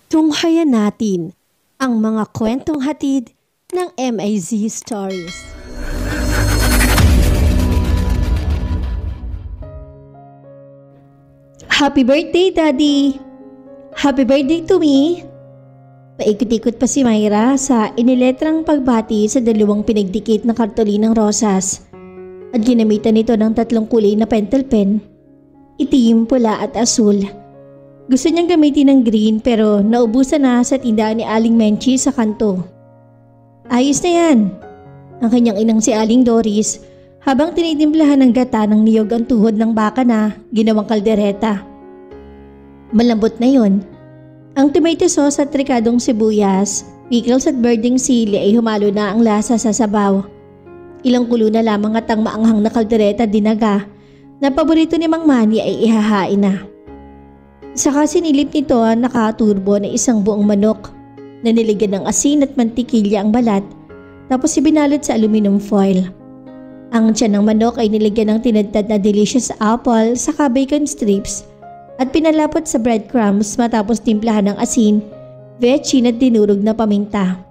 Tunghayan natin ang mga kwentong hatid ng MAZ Stories. Happy birthday, Daddy! Happy birthday to me! Paikot-ikot pa si Myra sa iniletrang pagbati sa dalawang pinagdikit na kartolinang rosas at ginamitan nito ng 3 kulay na pentel pen, itim, pula at asul. Gusto niyang gamitin ng green pero naubusan na sa tindahan ni Aling Menchi sa kanto. Ayos na yan, ang kanyang inang si Aling Doris habang tinitimplahan ng gata ng niyog ang tuhod ng baka na ginawang kaldereta. Malambot na yon. Ang tomato sauce at trikadong sibuyas, pickles at birding sili ay humalo na ang lasa sa sabaw. Ilang kulo na lamang at ang maanghang na kaldereta dinaga na paborito ni Mang Manny ay ihahain na. Saka sinilip nito ang nakaturbo na isang buong manok na niligyan ng asin at mantikilya ang balat tapos ibinalot sa aluminum foil. Ang tiyan ng manok ay niligyan ng tinadtad na delicious apple saka bacon strips at pinalapot sa breadcrumbs matapos timplahan ng asin, vetchin at dinurog na paminta.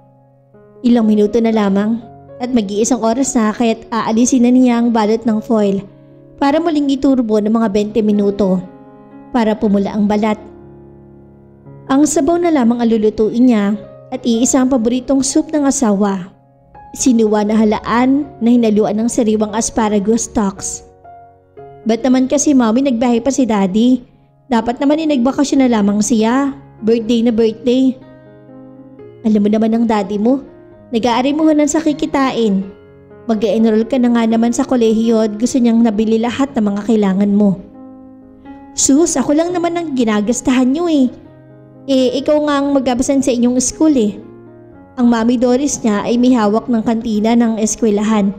Ilang minuto na lamang at mag-iisang oras na kaya't aalisin na niya ang balot ng foil para muling iturbo ng mga 20 minuto. Para pumula ang balat. Ang sabaw na lamang ang lulutuin niya at iisa ang paboritong soup ng asawa. Sinuwa na halaan na hinaluan ng sariwang asparagus stalks. Ba't naman kasi mami nagbiyahe pa si daddy? Dapat naman nagbakasyon na lamang siya. Birthday na birthday. Alam mo naman ang daddy mo, nag-aarimuhanan sa kikitain. Mag-enroll ka na nga naman sa kolehiyo at gusto niyang nabili lahat ng mga kailangan mo. Sus, ako lang naman ang ginagastahan nyo eh. Ikaw nga ang mag-abasan sa inyong school eh. Ang Mami Doris niya ay may hawak ng kantina ng eskwelahan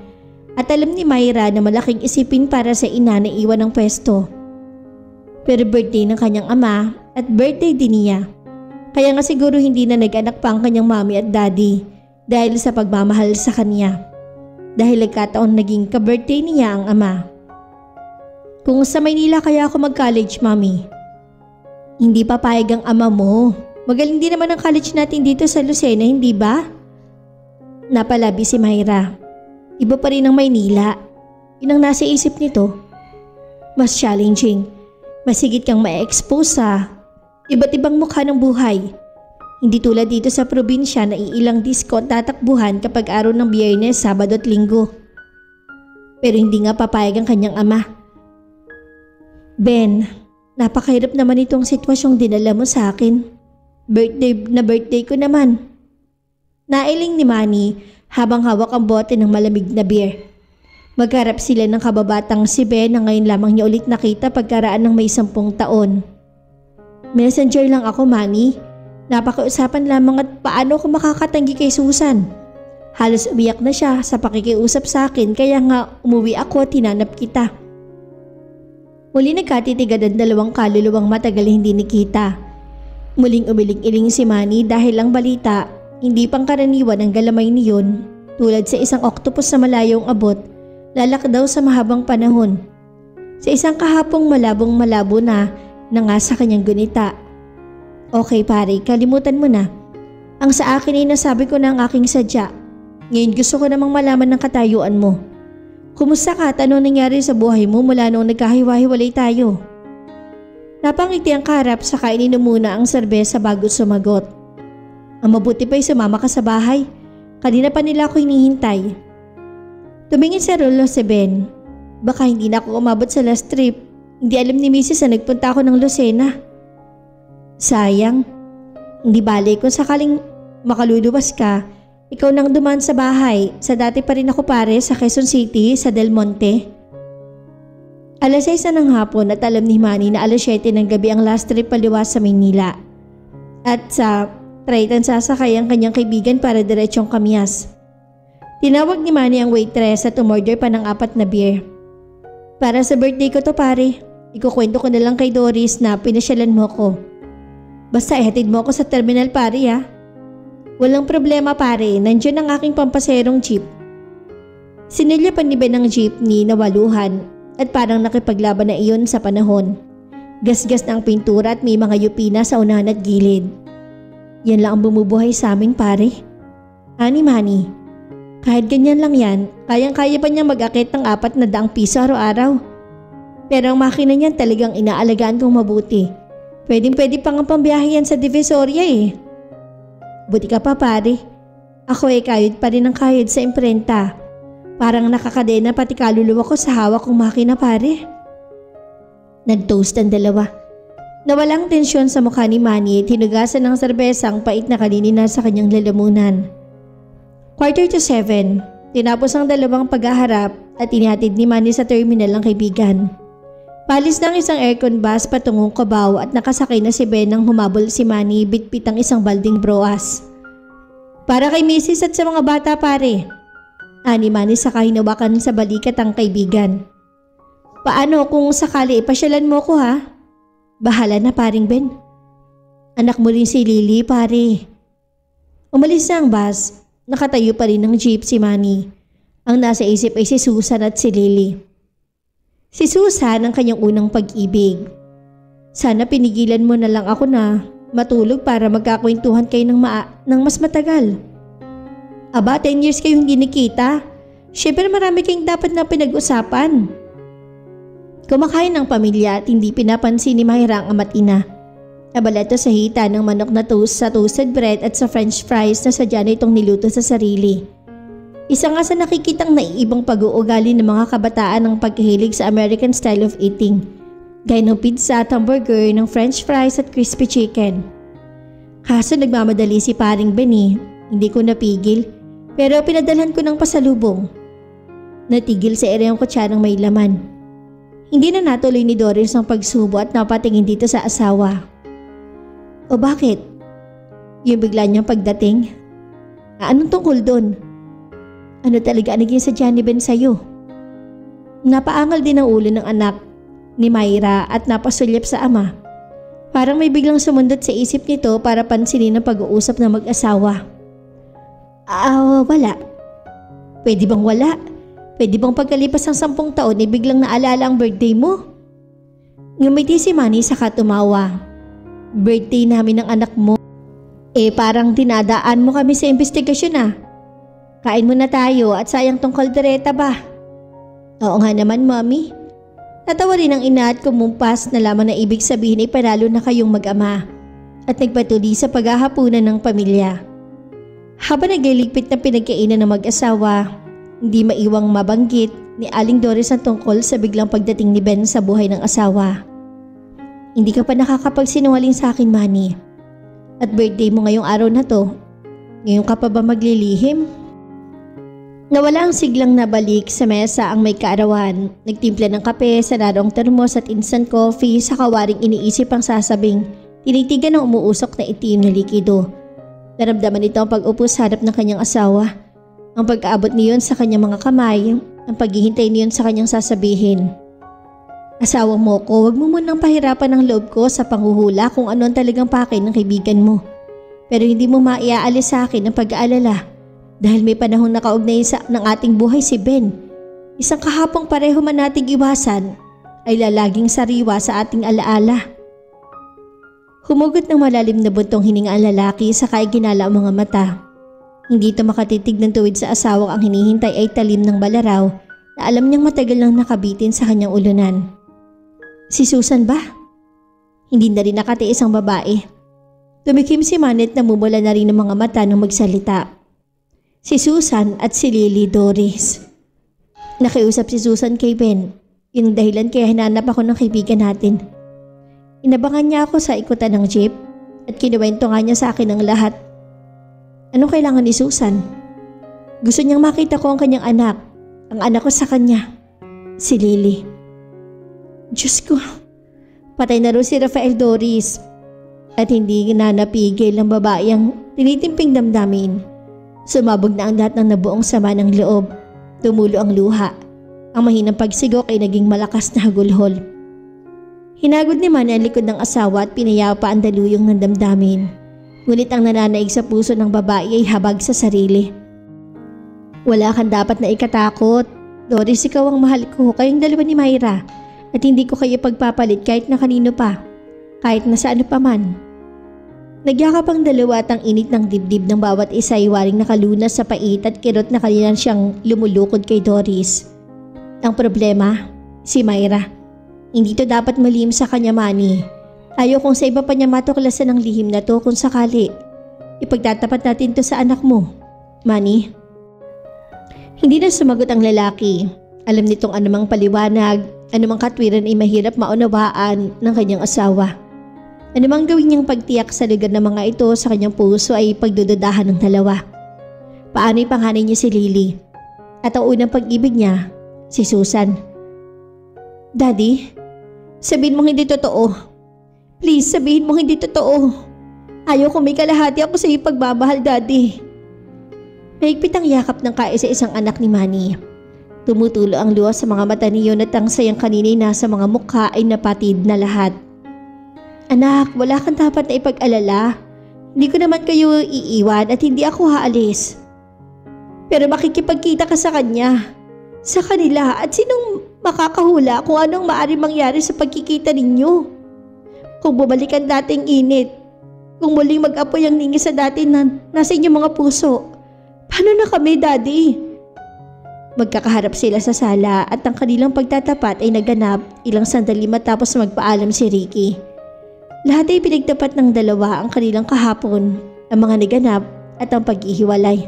at alam ni Myra na malaking isipin para sa ina na iwan ng pwesto. Pero birthday ng kanyang ama at birthday din niya. Kaya nga siguro hindi na nag-anak pa ang kanyang mami at daddy dahil sa pagmamahal sa kanya. Dahil nagkataon naging ka-birthday niya ang ama. Kung sa Maynila kaya ako mag-college, mami. Hindi papayag ang ama mo. Magaling din naman ang college natin dito sa Lucena, hindi ba? Napalabi si Myra. Iba pa rin ang Maynila. Yun ang nasa isip nito. Mas challenging. Mas higit kang ma-expose sa iba't ibang mukha ng buhay. Hindi tulad dito sa probinsya na iilang disco tatakbuhan kapag araw ng Biyernes, Sabado at Linggo. Pero hindi nga papayag ang kanyang ama. Ben, napakahirap naman itong sitwasyong dinala mo sa akin. Birthday ko naman. Nailing ni Manny habang hawak ang bote ng malamig na beer. Magharap sila ng kababatang si Ben na ngayon lamang niya ulit nakita pagkaraan ng may 10 taon. Messenger lang ako, Manny. Napakausapan lamang at paano ako makakatanggi kay Susan. Halos umiyak na siya sa pakikiusap sa akin kaya nga umuwi ako at hinanap kita. Muli nagkatitigad ang 2 kaluluwang matagal hindi nakita. Muling umiling-iling si Manny dahil ang balita, hindi pangkaraniwan ang galamay niyon. Tulad sa isang octopus na malayong abot, lalak daw sa mahabang panahon. Sa isang kahapong malabong-malabo na nga sa kanyang gunita. Okay pare, kalimutan mo na. Ang sa akin ay nasabi ko na ang aking sadya. Ngayon gusto ko namang malaman ng katayuan mo. Kumusta ka at anong nangyari sa buhay mo mula noong nagkahiwa-hiwalay tayo? Napangiti ang kaharap saka ininom muna ang serbesa bago sumagot. Ang mabuti pa'y sumama ka sa bahay. Kanina pa nila ako hinihintay. Tumingin sa rolo si Ben. Baka hindi na ako umabot sa last trip. Hindi alam ni Mrs. na nagpunta ako ng Lucena. Sayang. Hindi bale kung sakaling makaluluwas ka. Ikaw nang dumaan sa bahay. Sa dati pa rin ako pare sa Quezon City, sa Del Monte. Alas 6 na ng hapon at alam ni Manny na alas 7 ng gabi ang last trip paliwas sa Maynila. At sa Triton sasakay ang kanyang kaibigan para diretsong Kamyas. Tinawag ni Manny ang waitress at umorder pa ng 4 na beer. Para sa birthday ko to pare. Ikukwento ko na lang kay Doris na pinasyalan mo ko. Basta ihatid mo ako sa terminal pare ha. Walang problema pare, nandiyan ang aking pampaserong jeep. Sinilyapan ni Ben ang jeepney na waluhan at parang nakipaglaban na iyon sa panahon. Gasgas na ang pintura at may mga yupina sa unahan at gilid. Yan lang ang bumubuhay sa amin pare. Ani Manny, kahit ganyan lang yan, kayang-kaya pa niya mag-akit ng 400 piso araw-araw. Pero ang makina niyan talagang inaalagaan kong mabuti. Pwedeng-pwede pa nga pambiyahe yan sa Divisoria eh. Buti ka pa pare. Ako kayod pa rin ang kayod sa imprenta. Parang nakakadena pati kaluluwa ko sa hawak kong makina pare. Nag-toast ang dalawa. Nawalang tensyon sa mukha ni Manny at hinugasan ng serbesang pait na kaninina sa kanyang lalamunan. 6:45, tinapos ang dalawang paghaharap at inihatid ni Manny sa terminal ng kaibigan. Palis ng isang aircon bus patungong Cubao at nakasakay na si Ben nang humabol si Manny bitbit ang isang balding broas. Para kay Mrs. at sa mga bata pare. Ani Manny saka hinawakan sa balikat ang kaibigan. Paano kung sakali ipasyalan mo ko ha? Bahala na paring Ben. Anak mo rin si Lily pare. Umalis na ang bus. Nakatayo pa rin ng jeep si Manny. Ang nasa isip ay si Susan at si Lily. Si Susan ang kanyang unang pag-ibig. Sana pinigilan mo na lang ako na matulog para magkakwentuhan kayo ng mas matagal. Aba, 10 years kayong hindi nakita. Siyempre marami kayong dapat na pinag-usapan. Kumakain ng pamilya at hindi pinapansin ni Mayra ang ama't ina. Abala ito sa hita ng manok na toast sa toasted bread at sa french fries na sadya na itong niluto sa sarili. Isa nga sa nakikitang naiibang pag-uugali ng mga kabataan ng pagkahilig sa American style of eating. Gaya ng pizza at hamburger, ng french fries at crispy chicken. Kaso nagmamadali si paring Benny, hindi ko napigil. Pero pinadalhan ko ng pasalubong. Natigil sa ere ang kutsanang may laman. Hindi na natuloy ni Doris ang pagsubo at napatingin dito sa asawa. O bakit? Yung bigla niyang pagdating? Anong tungkol doon? Ano talaga ang naging sadya ni Ben sa'yo? Napaangal din ang ulo ng anak ni Mayra at napasulyap sa ama. Parang may biglang sumundot sa isip nito para pansinin ang pag-uusap ng mag-asawa. Wala. Pwede bang wala? Pwede bang pagkalipas ng 10 taon ay biglang naalala ang birthday mo? Ngumiti si Manny saka tumawa. Birthday namin ng anak mo. Parang dinadaan mo kami sa investigasyon ah. Kain muna tayo at sayang tong kaldereta ba? Oo nga naman, Mommy. Natawa rin ang ina at kumumpas na lamang na ibig sabihin ay panalo na kayong mag-ama at nagpatuloy sa paghahapunan ng pamilya. Habang nagliligpit ng pinagkainan ng mag-asawa, hindi maiwang mabanggit ni Aling Doris ang tungkol sa biglang pagdating ni Ben sa buhay ng asawa. Hindi ka pa nakakapagsinungaling sa akin, Manny. At birthday mo ngayong araw na to. Ngayon ka pa ba maglilihim? Nawala ang siglang nabalik sa mesa ang may kaarawan. Nagtimpla ng kape sa narong termos at instant coffee sa kawaring iniisip ang sasabing tinitigan ng umuusok na itim na likido. Naramdaman nito ang pag-upo sa harap ng kanyang asawa. Ang pag-aabot niyon sa kanyang mga kamay, ang paghihintay niyon sa kanyang sasabihin. Asawa mo ko, wag mo munang pahirapan ang loob ko sa panghuhula kung ano ang talagang pakay ng kaibigan mo. Pero hindi mo maiaalis sa akin ang pag-aalala. Dahil may panahong nakaugnay ng ating buhay si Ben. Isang kahapong pareho man nating iwasan ay lalaging sariwa sa ating alaala. Humugot ng malalim na buntong hininga ang lalaki saka ginala ang mga mata. Hindi ito makatitig ng tuwid sa asawang ang hinihintay ay talim ng balaraw na alam niyang matagal nang nakabitin sa kanyang ulunan. Si Susan ba? Hindi na rin nakatiis ang babae. Tumikim si Manet na mumula na rin ng mga mata nang magsalita. Si Susan at si Lily Doris. Nakiusap si Susan kay Ben. Yung dahilan kaya hinanap ako ng kaibigan natin. Inabangan niya ako sa ikutan ng jeep at kinuwento nga niya sa akin ang lahat. Anong kailangan ni Susan? Gusto niyang makita ko ang kanyang anak. Ang anak ko sa kanya. Si Lily. Diyos ko. Patay na rin si Rafael Doris. At hindi na napigil ang babae ang tinitimping damdamin. Sumabog na ang lahat ng nabuong sama ng loob. Tumulo ang luha. Ang mahinang pagsigok ay naging malakas na hagulhol. Hinagod ni Manny ang likod ng asawa at pinayaw pa ang daluyong ng damdamin. Ngunit ang nananaig sa puso ng babae ay habag sa sarili. Wala kang dapat na ikatakot. Doris, ikaw ang mahal ko. Kayong dalawa ni Mayra. At hindi ko kayo pagpapalit kahit na kanino pa. Kahit na sa ano pa man. Nagyakap ang dalawa at ang init ng dibdib ng bawat isa ay waring nakalunas sa pait at kirot na kanina siyang lumulukod kay Doris. Ang problema, si Myra. Hindi to dapat malihim sa kanya, Manny. Ayaw kung sa iba pa niya matuklasan ang lihim na to kung sakali. Ipagtatapat natin to sa anak mo, Manny. Hindi na sumagot ang lalaki. Alam nitong anumang paliwanag, anumang katwiran ay mahirap maunawaan ng kanyang asawa. Anumang gawin niyang pagtiyak sa lugar ng mga ito sa kanyang puso ay pagdududahan ng dalawa. Paano ipanganay niya si Lily? At ang unang pag-ibig niya, si Susan. Daddy, sabihin mong hindi totoo. Please, sabihin mong hindi totoo. Ayaw kong may kalahati ako sa iyong pagmamahal, Daddy. Mahigpit ang yakap ng kaisa-isang anak ni Manny. Tumutulo ang luha sa mga mata niyon at ang sayang kanina'y nasa mga mukha ay napatid na lahat. Anak, wala kang dapat na ipag-alala. Hindi ko naman kayo iiwan at hindi ako haalis. Pero makikipagkita ka sa kanya, sa kanila at sinong makakahula kung anong maaari mangyari sa pagkikita ninyo. Kung bumalik ang dating init, kung muling mag-apoy ang ningi sa dati na nasa inyong mga puso, paano na kami, Daddy? Magkakaharap sila sa sala at ang kanilang pagtatapat ay naganap ilang sandali matapos magpaalam si Ricky. Lahat ay pinagtapat ng dalawa ang kanilang kahapon, ang mga naganap at ang pag-ihiwalay.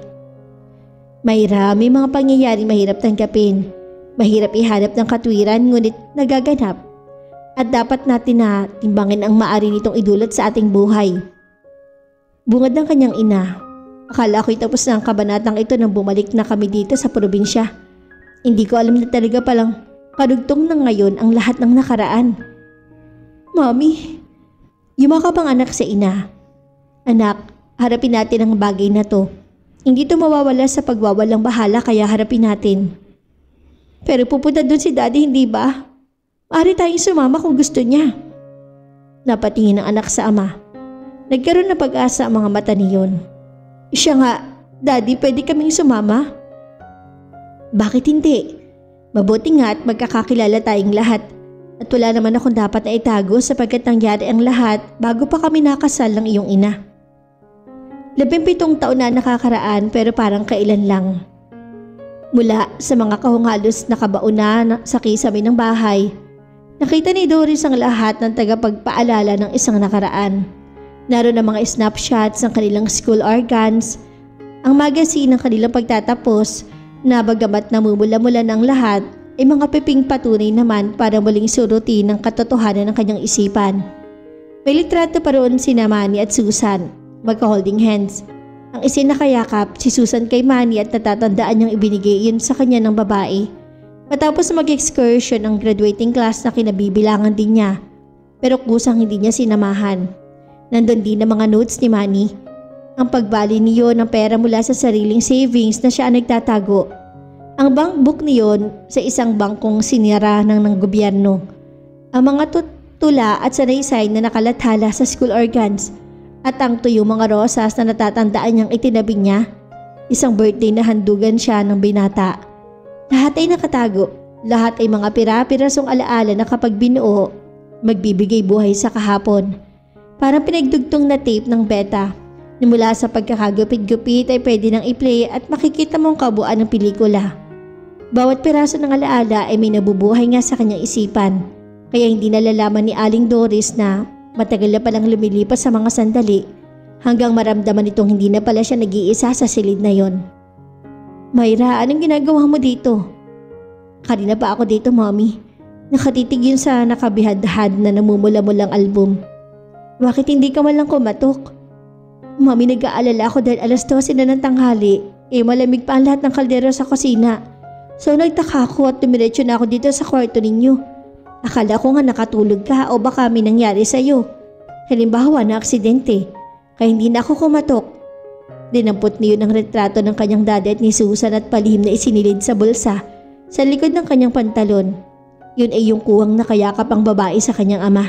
Myra, may mga pangyayaring mahirap tanggapin. Mahirap ihanap ng katwiran ngunit nagaganap. At dapat natin na timbangin ang maaari nitong idulot sa ating buhay. Bungad ng kanyang ina. Akala ko'y tapos na ang kabanatang ito nang bumalik na kami dito sa probinsya. Hindi ko alam na talaga palang kadugtong na ngayon ang lahat ng nakaraan. Mommy, yumakap ang anak sa ina. Anak, harapin natin ang bagay na to. Hindi to mawawala sa pagwawalang bahala kaya harapin natin. Pero pupunta doon si Daddy, hindi ba? Maaari tayong sumama kung gusto niya. Napatingin ang anak sa ama. Nagkaroon ng pag-asa ang mga mata niyon. Siya nga, Daddy, pwede kaming sumama? Bakit hindi? Mabuti nga at magkakakilala tayong lahat. At wala naman akong dapat na itago sapagkat nangyari ang lahat bago pa kami nakasal ng iyong ina. 17 taon na nakakaraan pero parang kailan lang. Mula sa mga kahungalos na kabauna sa kisame ng bahay, nakita ni Doris ang lahat ng tagapagpaalala ng isang nakaraan. Naroon ang mga snapshots ng kanilang school organs, ang magazine ng kanilang pagtatapos na bagamat namumula-mula ng lahat ay mga piping patunay naman para muling surutin ang katotohanan ng kanyang isipan. May litrato pa roon sina Manny at Susan, magka-holding hands. Ang isinakayakap si Susan kay Manny at natatandaan niyang ibinigay iyon sa kanya ng babae. Matapos mag-excursion ang graduating class na kinabibilangan din niya, pero kusang hindi niya sinamahan. Nandun din ang mga notes ni Manny. Ang pagbali niyo ng pera mula sa sariling savings na siya ang nagtatago. Ang bank book niyon sa isang bangkong sinira ng gobyerno. Ang mga tula at sanaysay na nakalathala sa school organs at ang tuyong mga rosas na natatandaan niyang itinabi niya. Isang birthday na handugan siya ng binata. Lahat ay nakatago. Lahat ay mga pira-pirasong alaala na kapag binuo, magbibigay buhay sa kahapon. Parang pinagdugtong na tape ng beta. Mula sa pagkakagupit-gupit ay pwede nang i-play at makikita mong kabuuan ng pelikula. Bawat piraso ng alaala ay may nabubuhay nga sa kanyang isipan. Kaya hindi nalalaman ni Aling Doris na matagal na palang lumilipas sa mga sandali hanggang maramdaman nitong hindi na pala siya nag-iisa sa silid na yon. Myra, anong ginagawa mo dito? Kanina pa ako dito, Mommy. Nakatitig yun sa nakabihad-had na namumula-mulang album. Bakit hindi ka man lang kumatok? Mommy, nag-aalala ako dahil alas 12 na ng tanghali. Malamig pa ang lahat ng kaldero sa kusina. So nagtaka ako at tumiretso na ako dito sa kwarto ninyo. Akala ko nga nakatulog ka o baka may nangyari sa'yo. Halimbawa na aksidente. Kaya hindi na ako kumatok. Dinampot niyo ng retrato ng kanyang daddy at ni Susan at palihim na isinilid sa bulsa sa likod ng kanyang pantalon. Yun ay yung kuwang nakayakap ang babae sa kanyang ama.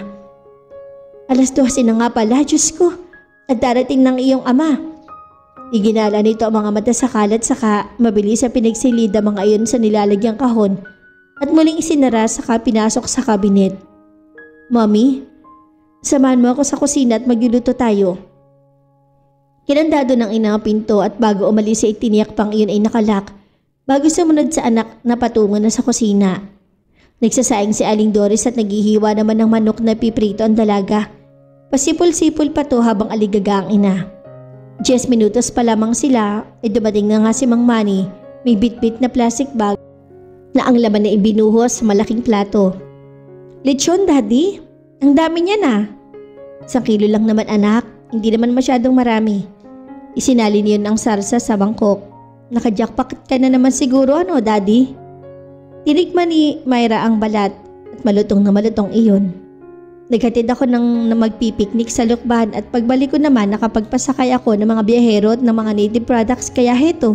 Alas 12 na nga pala, Diyos ko. At darating ng iyong ama. Iginala nito ang mga mata sa kalat saka mabilis sa pinagsilid ang mga iyon sa nilalagyang kahon at muling isinara saka pinasok sa kabinet. Mommy, samahan mo ako sa kusina at magluluto tayo. Hinandado ng ina ang pinto at bago umalis ay tiniyak pang iyon ay nakalak bago sumunod sa anak na patungo na sa kusina. Nagsasaing si Aling Doris at naghihiwa naman ng manok na piprito ang dalaga. Pasipol-sipol pa to habang aligaga ang ina. 10 minutos pa lamang sila ay dumating na nga si Mang Manny, may bitbit na plastic bag na ang laman na ibinuhos sa malaking plato. "Lechon, Daddy? Ang dami niya na." "1 kilo lang naman anak, hindi naman masyadong marami." Isinalin niyon ang sarsa sa bangkok. "Nakajakpak ka na naman siguro ano, Daddy?" Tinikman ni Myra ang balat at malutong na malutong iyon. Naghatid ako ng magpipiknik sa lukban at pagbalik ko naman nakapagpasakay ako ng mga biyahero at ng mga native products kaya heto.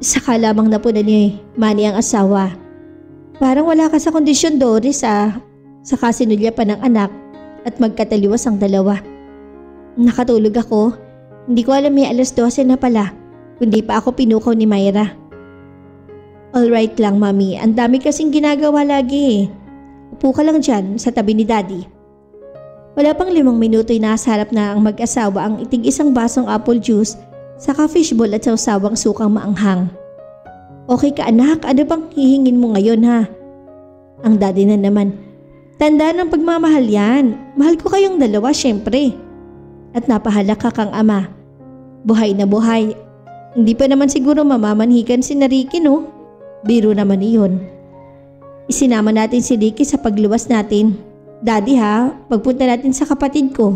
Saka lamang na po na ni Manny ang asawa. "Parang wala ka sa kondisyon, Doris ah." Saka sinulya pa ng anak at magkataliwas ang dalawa. Nakatulog ako. Hindi ko alam may 12:00 na pala, kundi pa ako pinukaw ni Myra. "Alright lang, Mami. Ang dami kasing ginagawa lagi eh. Upo ka lang dyan sa tabi ni Daddy." Wala pang 5 minuto ay nasa harap na ang mag-asawa ang itig-isang basong apple juice saka fishball at sawsawang sukang maanghang. "Okay ka anak, ano bang hihingin mo ngayon ha?" Ang daddy na naman. "Tanda ng pagmamahal yan. Mahal ko kayong dalawa syempre. At napahalaka kang ama. Buhay na buhay. Hindi pa naman siguro mamamanhikan si Ricky no? Biro naman iyon. Isinama natin si Ricky sa pagluwas natin. Daddy ha, pagpunta natin sa kapatid ko."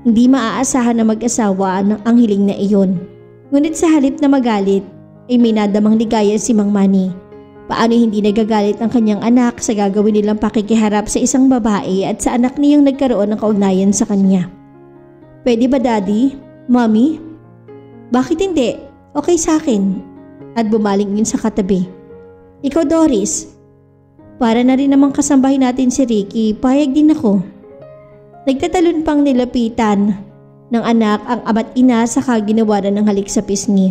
Hindi maaasahan na mag-asawa ang hiling na iyon. Ngunit sa halip na magalit, ay may nadamang ligaya si Mang Manny. Paano hindi nagagalit ang kanyang anak sa gagawin nilang pakikiharap sa isang babae at sa anak niyang nagkaroon ng kaugnayan sa kanya? "Pwede ba, Daddy? Mommy?" "Bakit hindi? Okay sa akin." At bumaling yun sa katabi. "Ikaw, Doris? Para na rin namang kasambahin natin si Ricky, payag din ako." Nagtatalon pang nilapitan ng anak ang ama't ina saka ginawaran ng halik sa pisngi.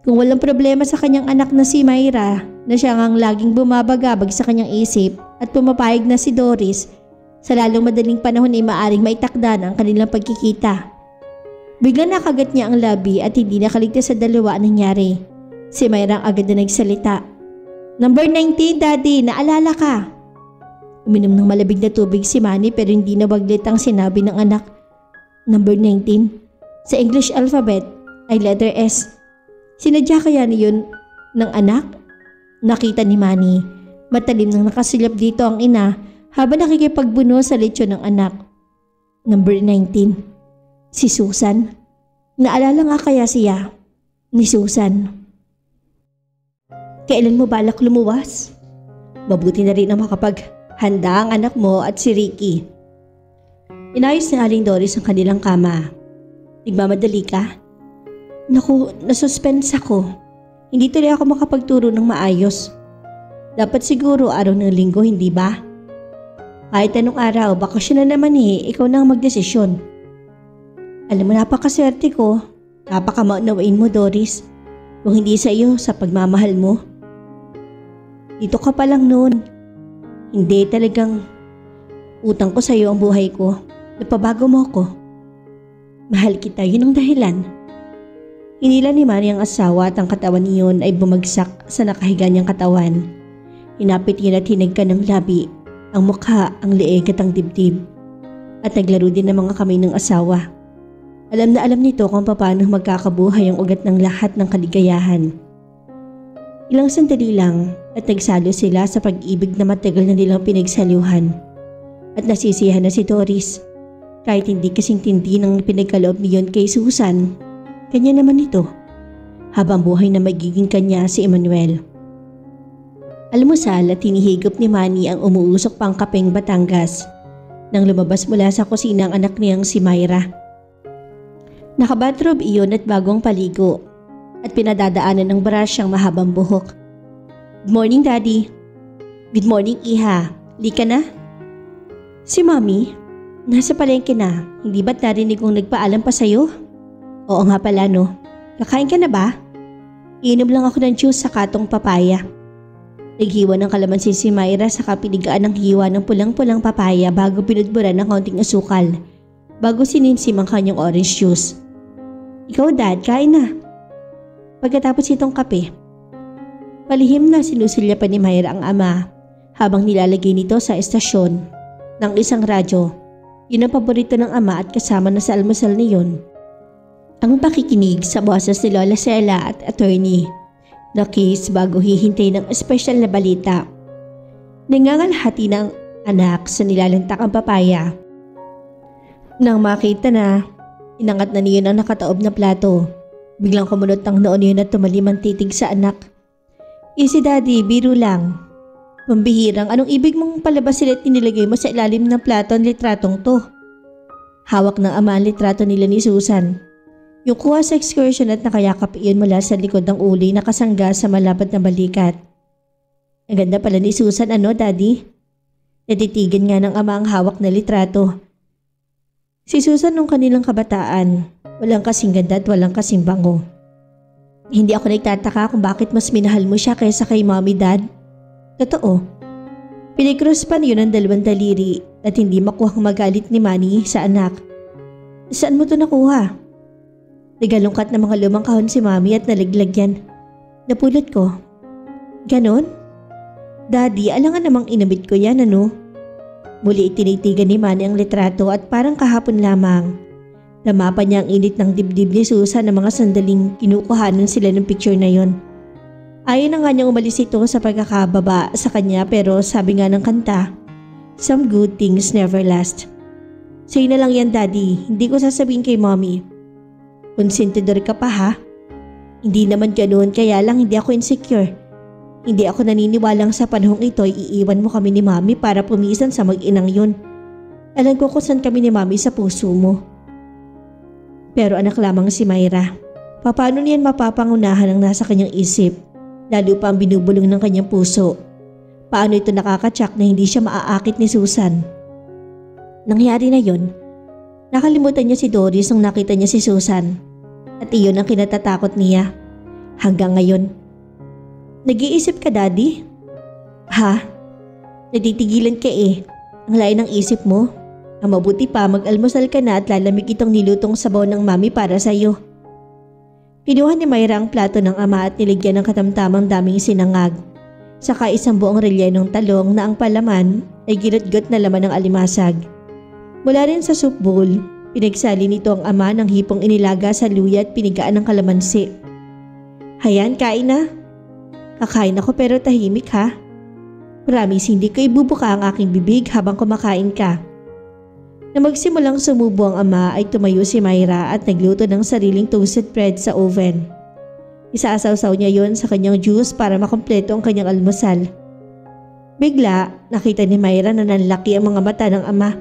Kung walang problema sa kanyang anak na si Myra, na siya ngang laging bumabagabag sa kanyang isip at pumapayag na si Doris, sa lalong madaling panahon ay maaring maitakda na ang kanilang pagkikita. Bigla nakagat niya ang labi at hindi nakaligtas sa dalawa ang nangyari. Si Myra agad na nagsalita. "Number 19, Daddy, naalala ka?" Uminom ng malabig na tubig si Manny pero hindi na waglit ang sinabi ng anak. Number 19? Sa English alphabet ay letter S. Sinadya kaya niyon ng anak? Nakita ni Manny. Matalim nang nakasilap dito ang ina habang nakikipagbuno sa lechon ng anak. Number 19. Si Susan. Naalala nga kaya siya ni Susan. "Kailan mo balak lumuwas? Mabuti na rin na makapaghanda ang anak mo at si Ricky." Inayos ni Aling Doris ang kanilang kama. "Nagmamadali ka?" "Naku, nasuspense ako. Hindi tuloy ako makapagturo ng maayos. Dapat siguro araw ng linggo, hindi ba?" "Kahit anong araw, bakasyon na naman eh, ikaw na ang magdesisyon." "Alam mo, napakaswerte ko. Napakamaunawain mo, Doris. Kung hindi sa iyo, sa pagmamahal mo. Dito ka pa lang noon. Hindi, talagang utang ko sa iyo ang buhay ko. Napabago mo ako. Mahal kita, yun ang dahilan." Hinila ni Manny ang asawa at ang katawan niyon ay bumagsak sa nakahiga niyang katawan. Hinapit yun at hinagkan ng labi, ang mukha, ang leeg at ang dibdib. At naglaro din ng mga kamay ng asawa. Alam na alam nito kung paano magkakabuhay ang ugat ng lahat ng kaligayahan. Ilang sandali lang at nagsalo sila sa pag-ibig na matagal na nilang pinagsaluhan. At nasisiyahan na si Doris. Kahit hindi kasing tindi ng pinagkaloob niyon kay Susan, kanya naman ito. Habang buhay na magiging kanya si Emmanuel. Almusal at hinihigop ni Manny ang umuusok pang kapeng Batangas nang lumabas mula sa kusina ang anak niyang si Myra. Nakabatrobe iyon at bagong paligo at pinadadaanan ng brush ang mahabang buhok. "Good morning, Daddy." "Good morning, Iha. Lika na?" "Si Mommy, nasa palengke na. Hindi ba't narinig kong nagpaalam pa sa'yo?" "Oo nga pala no. Kakain ka na ba?" "Iinom lang ako ng juice sa katong papaya." Naghiwa ng kalamansi si Myra sa kapiligaan ng hiwa ng pulang-pulang papaya bago pinudburan ng kaunting asukal bago sinimsim ang kanyang orange juice. Ikaw dad, kain na. Pagkatapos itong kape, palihim na sinusilya pa ni Myra ang ama habang nilalagay nito sa estasyon ng isang radyo. Yun ang paborito ng ama at kasama na sa almusal niyon. Ang pakikinig sa boses ni Lola Sela at attorney na case bago hihintay ng espesyal na balita. Nangangalhati ng anak sa nilalantakang papaya. Nang makita na, inangat na niyon ang nakataob na plato. Biglang kumunot ang noon yun at tumalim ang titig sa anak. Easy daddy, biro lang. Pambihirang, anong ibig mong palabas sila at inilagay mo sa ilalim ng plato ang litratong to? Hawak ng ama ang litrato nila ni Susan. Yung kuha sa excursion at nakayakap iyon mula sa likod ng uli na kasangga sa malapad na balikat. Ang ganda pala ni Susan, ano daddy? Natitigan nga ng ama ang hawak na litrato. Si Susan nung kanilang kabataan, walang kasing ganda at walang kasing bango. Hindi ako nagtataka kung bakit mas minahal mo siya kaysa kay mommy dad. Totoo. Pinikros pa niyo ng dalawang daliri at hindi makuhang magalit ni Manny sa anak. Saan mo to nakuha? Nagalungkat na mga lumang kahon si mommy at nalaglag yan. Napulot ko. Ganon? Daddy, alangan namang inabit ko yan, ano? Muli itinitigan ni Manny ang litrato at parang kahapon lamang. Damapan niya ang init ng dibdib ni Susan na mga sandaling kinukuhanan sila ng picture na yon. Ayaw na nga niyang umalis ito sa pagkakababa sa kanya pero sabi nga ng kanta, some good things never last. Sa'yo na lang yan daddy, hindi ko sasabihin kay mommy. Konsentidor ka pa ha? Hindi naman ganoon kaya lang hindi ako insecure. Hindi ako naniniwalang sa panahong ito iiwan mo kami ni Mami para pumisan sa mag-inang yun. Alam ko kung saan kami ni Mami sa puso mo. Pero anak lamang si Myra. Paano niyan mapapangunahan ang nasa kanyang isip? Lalo pa ang binubulong ng kanyang puso. Paano ito nakakatsak na hindi siya maaakit ni Susan? Nangyari na yun. Nakalimutan niya si Doris nung nakita niya si Susan. At iyon ang kinatatakot niya. Hanggang ngayon. Nag-iisip ka, Daddy? Ha? Natitigilan ka eh. Ang layo ng isip mo. Ang mabuti pa, mag-almusal ka na at lalamig itong nilutong sabaw ng mami para sa'yo. Kinuha ni Myra ang plato ng ama at niligyan ng katamtamang daming sinangag. Saka isang buong relyenong talong na ang palaman ay ginutgot na laman ng alimasag. Mula rin sa soup bowl, pinagsali nito ang ama ng hipong inilaga sa luya at pinigaan ng kalamansi. Hayan, kain na. Kakain ako pero tahimik ha. Promise hindi ko ibubuka ang aking bibig habang kumakain ka. Na magsimulang sumubo ang ama ay tumayo si Myra at nagluto ng sariling toasted bread sa oven. Isaasaw-saw niya yon sa kanyang juice para makompleto ang kanyang almusal. Bigla, nakita ni Myra na nanlaki ang mga mata ng ama.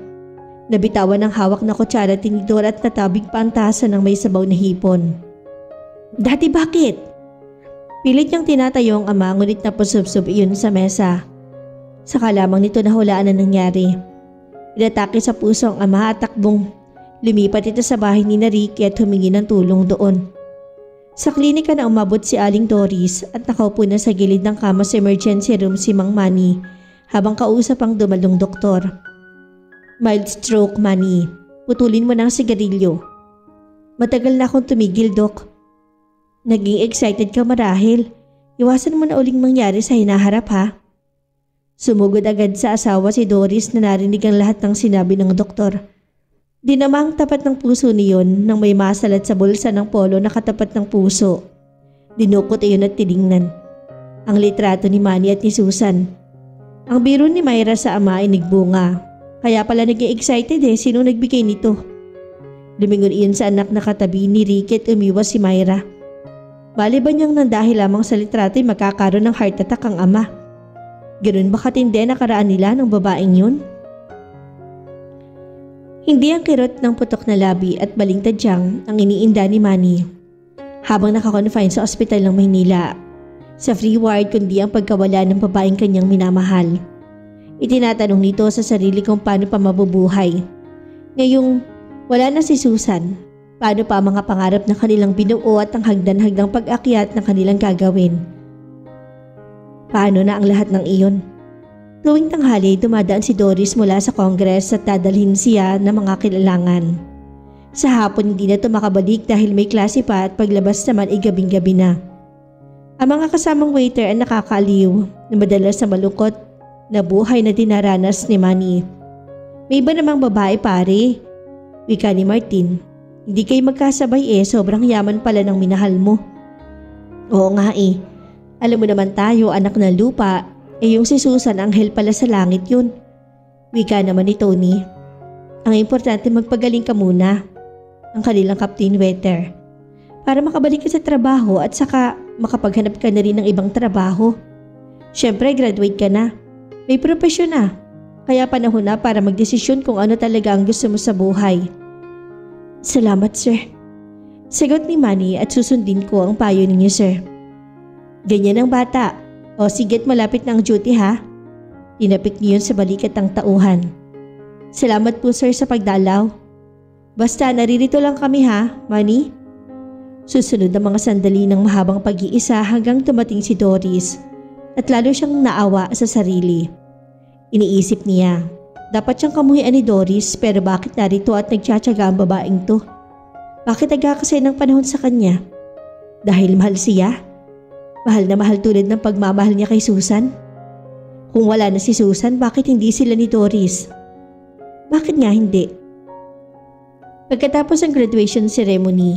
Nabitawan ng hawak na kutsara at tinidor at natabig pa ang tasa ng may sabaw na hipon. Daddy, bakit? Pilit niyang tinatayo ang ama ngunit napusubsob iyon sa mesa. Saka lamang nito nahulaan na nangyari. Inatake sa puso ang ama at takbong. Lumipat ito sa bahay ni Ricky at humingi ng tulong doon. Sa klinika na umabot si Aling Doris at nakaupo na sa gilid ng kama sa emergency room si Mang Manny habang kausap ang dumalong doktor. Mild stroke, Manny. Putulin mo ng sigarilyo. Matagal na akong tumigil, Dok. Naging excited ka marahil. Iwasan mo na uling mangyari sa hinaharap ha. Sumugod agad sa asawa si Doris na narinig ang lahat ng sinabi ng doktor. Dinamang tapat ng puso niyon nang may masalat sa bulsa ng polo na katapat ng puso. Dinukot iyon at tiningnan. Ang litrato ni Manny at ni Susan. Ang biro ni Myra sa ama ay nagbunga. Kaya pala naging excited sino nagbigay nito. Lumingon iyon sa anak na katabi ni Ricky at umiwas si Myra. Bali ba niyang nang dahil lamang sa litrato ay magkakaroon ng heart attack ang ama? Ganun ba katindi na karaan nila ng babaeng yun? Hindi ang kirot ng putok na labi at baling tadyang ang iniinda ni Manny habang nakakonfine sa ospital ng Maynila. Sa free ward kundi ang pagkawala ng babaeng kanyang minamahal. Itinatanong nito sa sarili kung paano pa mabubuhay. Ngayong wala na si Susan, paano pa ang mga pangarap na kanilang binuo at ang hagdan-hagdang pag-akyat na kanilang gagawin? Paano na ang lahat ng iyon? Tuwing tanghali dumadaan si Doris mula sa Congress at dadalhin siya ng mga kilalanan. Sa hapon hindi na ito makabalik dahil may klase pa at paglabas naman ay gabing-gabi na. Ang mga kasamang waiter ay nakakaaliw na madalas na malungkot na buhay na dinaranas ni Manny. May iba namang babae pare, wika ni Martin. Hindi kayo magkasabay sobrang yaman pala ng minahal mo. Oo nga alam mo naman tayo anak ng lupa, yung si Susan anghel pala sa langit yun. Wika naman ni Tony. Ang importante magpagaling ka muna, ang kanilang captain waiter. Para makabalik ka sa trabaho at saka makapaghanap ka na rin ng ibang trabaho. Siyempre graduate ka na, may propesyon na, kaya panahon na para magdesisyon kung ano talaga ang gusto mo sa buhay. Salamat sir. Sagot ni Manny at susundin ko ang payo ninyo sir. Ganyan ang bata. O sige't malapit na ang duty ha. Tinapik niyon sa balikat ng tauhan. Salamat po sir sa pagdalaw. Basta naririto lang kami ha, Manny. Susunod ang mga sandali ng mahabang pag-iisa hanggang tumating si Doris at lalo siyang naawa sa sarili. Iniisip niya, dapat siyang kamuhian ni Doris pero bakit narito at nagtsatsaga ang babaeng to? Bakit nagkakasay ng panahon sa kanya? Dahil mahal siya? Mahal na mahal tulad ng pagmamahal niya kay Susan? Kung wala na si Susan, bakit hindi sila ni Doris? Bakit nga hindi? Pagkatapos ng graduation ceremony,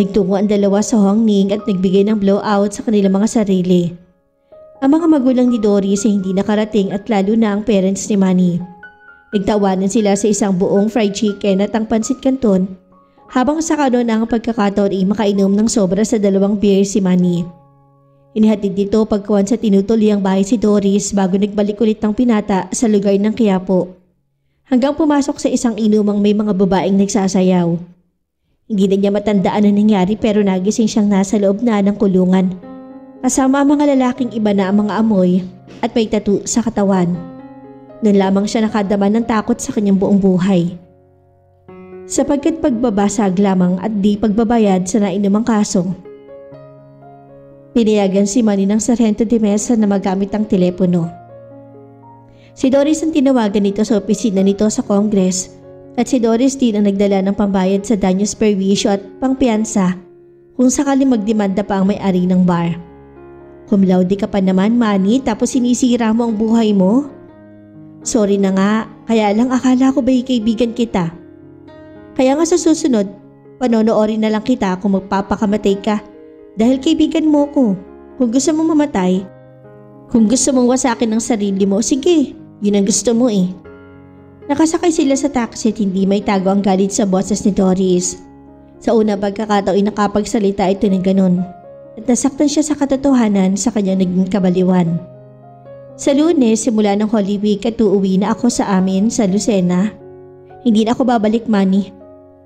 nagtungo ang dalawa sa hongning at nagbigay ng blowout sa kanilang mga sarili. Ang mga magulang ni Doris ay hindi nakarating at lalo na ang parents ni Manny. Nagtawanan sila sa isang buong fried chicken at ang pansit canton habang sa kanon ang pagkakataon ay makainom ng sobra sa 2 beer si Manny. Inihatid dito pagkuhan sa tinutuloy ang bahay si Doris bago nagbalik ulit ng Pinata sa lugar ng Quiapo. Hanggang pumasok sa isang inumang may mga babaeng nagsasayaw. Hindi na niya matandaan ang nangyari pero nagising siyang nasa loob na ng kulungan. Kasama ang mga lalaking iba na ang mga amoy at may tattoo sa katawan. Noon lamang siya nakadama ng takot sa kanyang buong buhay. Sapagkat pagbabasag lamang at di pagbabayad sa nainumang kaso. Pinayagan si Manny ng Sargento de Mesa na magamit ang telepono. Si Doris ang tinawagan nito sa opisina nito sa Congress at si Doris din ang nagdala ng pambayad sa danyos perwisyo at pangpiyansa kung sakaling magdemanda pa ang may-ari ng bar. Cum laude ka pa naman Manny tapos sinisira mo ang buhay mo? Sorry na nga, kaya lang akala ko ba'y kaibigan kita. Kaya nga sa susunod, panonoorin na lang kita kung magpapakamatay ka. Dahil kaibigan mo ko. Kung gusto mong mamatay, kung gusto mong wasakin ang sarili mo, sige, yun ang gusto mo Nakasakay sila sa taxi at hindi may tago ang galit sa boses ni Doris. Sa una pagkakataon nakapagsalita ito ng ganun. At nasaktan siya sa katotohanan sa kanyang naging kabaliwan. Sa Lunes, simula ng Holy Week at uuwi na ako sa amin sa Lucena. Hindi na ako babalik Manny.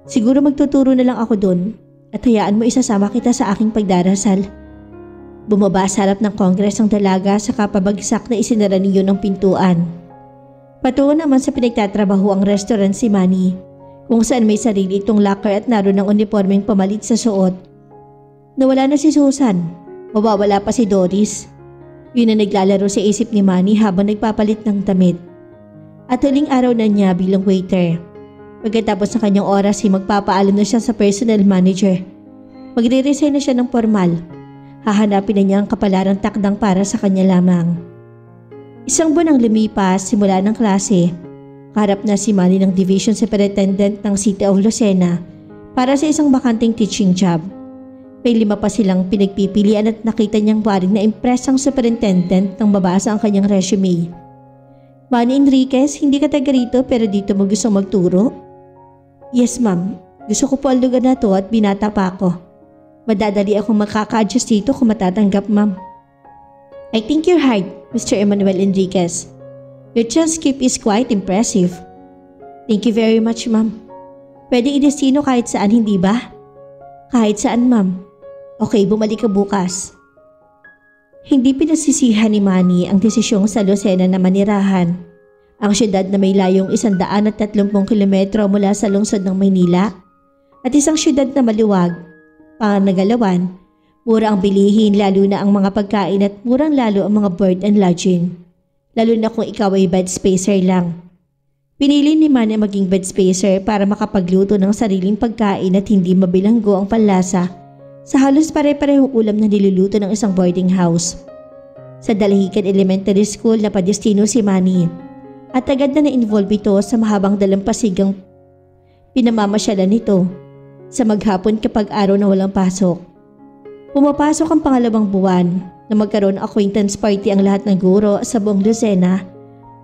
Siguro magtuturo na lang ako doon. At hayaan mo isasama kita sa aking pagdarasal. Bumaba sa harap ng Kongres ang dalaga sa kapabagsak na isinara niyo ng pintuan. Patungo naman sa pinagtatrabaho ang restaurant si Manny, kung saan may sarili itong locker at naroon ang uniformeng pamalit sa suot. Nawala na si Susan, mawawala pa si Doris. Yun ang naglalaro sa isip ni Manny habang nagpapalit ng damit. At huling araw na niya bilang waiter. Pagkatapos ng kanyang oras ay magpapaalam na siya sa personal manager. Magre-resign na siya ng formal. Hahanapin na niya ang kapalarang takdang para sa kanya lamang. Isang buwan ang lumipas simula ng klase. Kaharap na si Manny ng Division Superintendent ng City of Lucena para sa isang bakanting teaching job. May 5 pa silang pinagpipilian at nakita niyang waring na impress ang superintendent nang mabasa ang kanyang resume. Manny Enriquez, hindi ka taga rito pero dito mo gusto magturo? Yes ma'am, gusto ko po ang lugar na to at binata pa ako. Madadali akong makaka-adjust dito kung matatanggap ma'am. I think you're hard, Mr. Emmanuel Enriquez. Your transcript is quite impressive. Thank you very much ma'am. Pwede i-destino kahit saan hindi ba? Kahit saan ma'am. Okay, bumalik ka bukas. Hindi pinasisihan ni Manny ang desisyong sa Lucena na manirahan. Ang syudad na may layong 130 kilometro mula sa lungsod ng Maynila at isang syudad na maluwag, panganagalawan, mura ang bilihin lalo na ang mga pagkain at murang lalo ang mga board and lodging, lalo na kung ikaw ay bed spacer lang. Pinili ni Manny ang maging bed spacer para makapagluto ng sariling pagkain at hindi mabilanggo ang panlasa sa halos pare-parehong ulam na niluluto ng isang boarding house. Sa Dalahican Elementary School na padestino si Manny at agad na na-involve ito sa mahabang dalampasigang pinamamasyalan nito sa maghapon kapag araw na walang pasok. Pumapasok ang pangalawang buwan na magkaroon ng acquaintance party ang lahat ng guro sa buong Lucena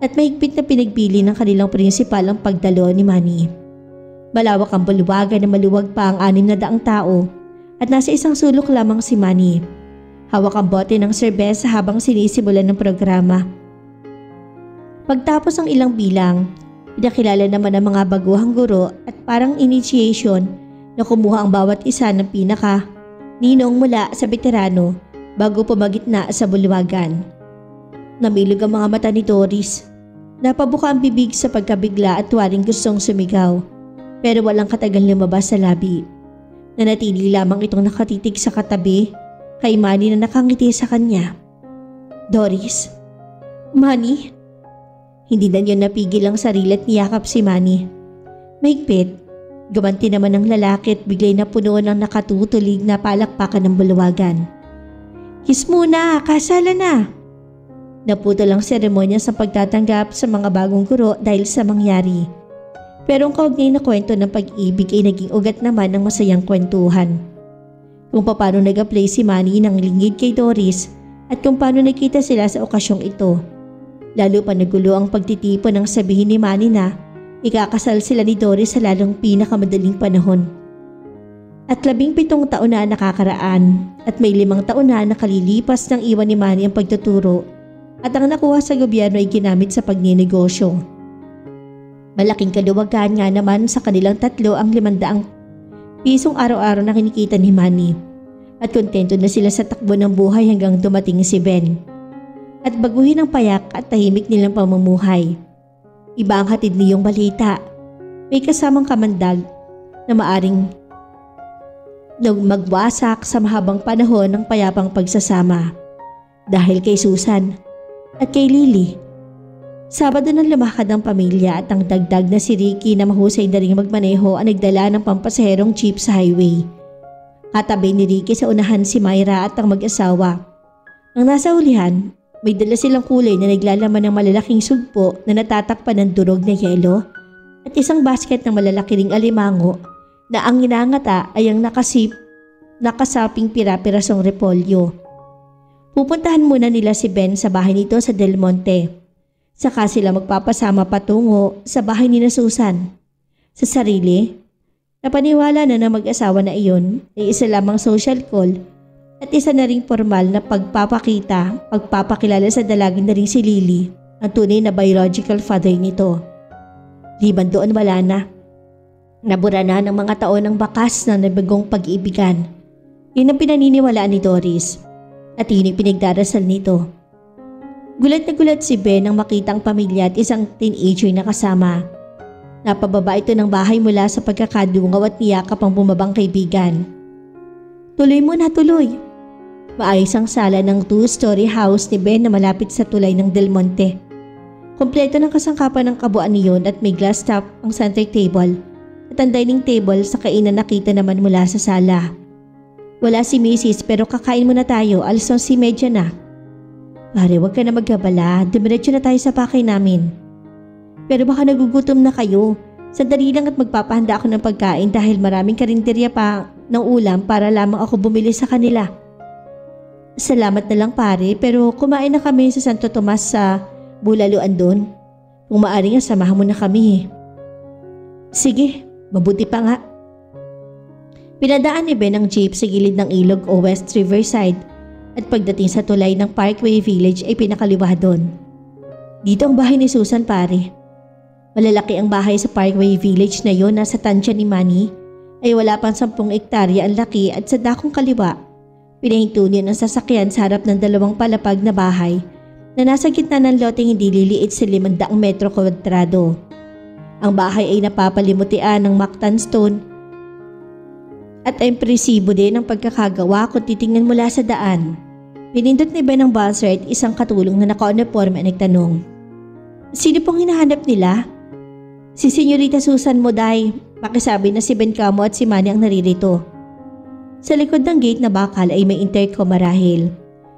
at mahigpit na pinagbili ng kanilang prinsipal ang pagdalo ni Manny. Malawak ang bulwagan na maluwag pa ang 600 tao at nasa isang sulok lamang si Manny. Hawak ang bote ng serbesa habang sinisimulan ng programa. Pagtapos ang ilang bilang, pinakilala naman ang mga baguhang guro at parang initiation na kumuha ang bawat isa ng ninong mula sa veterano bago pumagitna sa bulwagan. Namilog ang mga mata ni Doris. Napabuka ang bibig sa pagkabigla at waring gustong sumigaw, pero walang katagal lumabas sa labi. Nanatili lamang itong nakatitig sa katabi kay Manny na nakangiti sa kanya. Doris? Manny? Hindi na niya napigil ang sarili at niyakap si Manny. Mahigpit. Gumanti naman ng lalaki at bigay na puno ng nakatutulig na palakpakan ng bulwagan. Kiss muna, kasala na! Naputol ang seremonya sa pagtatanggap sa mga bagong guro dahil sa mangyari. Pero ang kaugnay na kwento ng pag-ibig ay naging ugat naman ng masayang kwentuhan. Kung paano nag-apply si Manny ng lingid kay Doris at kung paano nakita sila sa okasyong ito. Lalo pa nagulo ang pagtitipon ng sabihin ni Manny na ikakasal sila ni Doris sa lalong pinakamadaling panahon. At 17 taon na nakakaraan at may 5 taon na nakalilipas nang iwan ni Manny ang pagtuturo at ang nakuha sa gobyerno ay ginamit sa pagninegosyo. Malaking kaluwagan nga naman sa kanilang tatlo ang 500 pisong araw-araw na kinikita ni Manny at kontento na sila sa takbo ng buhay hanggang dumating si Ben. At baguhin ang payak at tahimik nilang pamumuhay. Iba ang hatid niyong balita. May kasamang kamandag na maaring magwasak sa mahabang panahon ng payapang pagsasama. Dahil kay Susan at kay Lily. Sabado nang lumakad ang pamilya at ang dagdag na si Ricky na mahusay na ring magmaneho ang nagdala ng pampasaherong jeep sa highway. Katabi ni Ricky sa unahan si Myra at ang mag-asawa. Ang nasa ulihan, may dala silang kulay na naglalaman ng malalaking sugpo na natatakpan ng durog na yelo at isang basket ng malalaki ring alimango na ang inangata ay ang nakasaping pira-pirasong repolyo. Pupuntahan muna nila si Ben sa bahay nito sa Del Monte. Saka sila magpapasama patungo sa bahay ni na Susan. Sa sarili, napaniwala na ng mag-asawa na iyon ay isa lamang social call at isa na ring formal na pagpapakilala sa dalagin na rin si Lily, ang tunay na biological father nito. Liban doon wala na. Nabura na ng mga taon ng bakas ng nabagong pag-ibigan. Yun ang pinaniniwalaan ni Doris at yun ang pinagdarasal nito. Gulat na gulat si Ben nang makita ang pamilya at isang teenager na kasama. Napababa ito ng bahay mula sa pagkakadungaw at niyakap ang bumabang kaibigan. Tuloy mo na, tuloy. Maayos ang sala ng 2-story house ni Ben na malapit sa tulay ng Del Monte. Kompleto ng kasangkapan ng kabuuan niyon at may glass top ang center table at ang dining table sa kainan nakita naman mula sa sala. Wala si Mrs. pero kakain muna tayo, alas 11:30 na. Pare, wag ka na magkabala, dumiretso na tayo sa pakay namin. Pero baka nagugutom na kayo. Sandali lang at magpapahanda ako ng pagkain dahil maraming karinderya pa ng ulam para lamang ako bumili sa kanila. Salamat na lang pare, pero kumain na kami sa Santo Tomas sa Bulaluan doon. Kung maaari nga samahan mo na kami. Sige, mabuti pa nga. Pinadaan ni Ben ang jeep sa gilid ng ilog o West Riverside at pagdating sa tulay ng Parkway Village ay pinakaliwa doon. Dito ang bahay ni Susan pare. Malalaki ang bahay sa Parkway Village na yon, nasa tansya ni Manny ay wala pang 10 hektarya ang laki at sa dakong kaliwa, pinahinto niya ang sasakyan sa harap ng 2 palapag na bahay na nasa gitna ng loteng hindi liliit sa 500 metro kwadrado. Ang bahay ay napapalimutian ng mactan stone at impresibo din ang pagkakagawa kung titingnan mula sa daan. Pinindot ni Ben ang buzzer at isang katulong na naka-uniforme ay nagtanong, "Sino pong hinahanap nila?" Si Senyorita Susan mo, Day. Pakisabi na si Ben Camo at si Manny ang naririto. Sa likod ng gate na bakal ay may intercom marahil.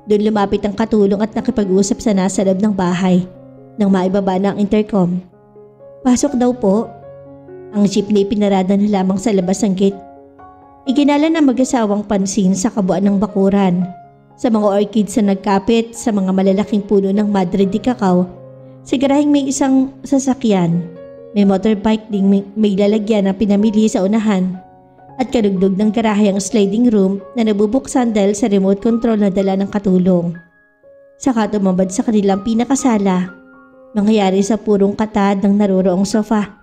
Doon lumapit ang katulong at nakipag-usap sa nasa loob ng bahay. Nang maibaba na ang intercom. Pasok daw po. Ang jeepney pinarada na lamang sa labas ng gate. Iginala ng mag-asawang pansin sa kabuuan ng bakuran. Sa mga orchids na nagkapit sa mga malalaking puno ng Madre de Cacao. Sa garaheng may isang sasakyan. May motorbike ding may lalagyan na pinamili sa unahan. At kadugdog ng garahe ang sliding room na nabubuksan dahil sa remote control na dala ng katulong. Saka tumambad sa kanilang pinakasala. Mangyayari sa purong katad ng naroroong sofa.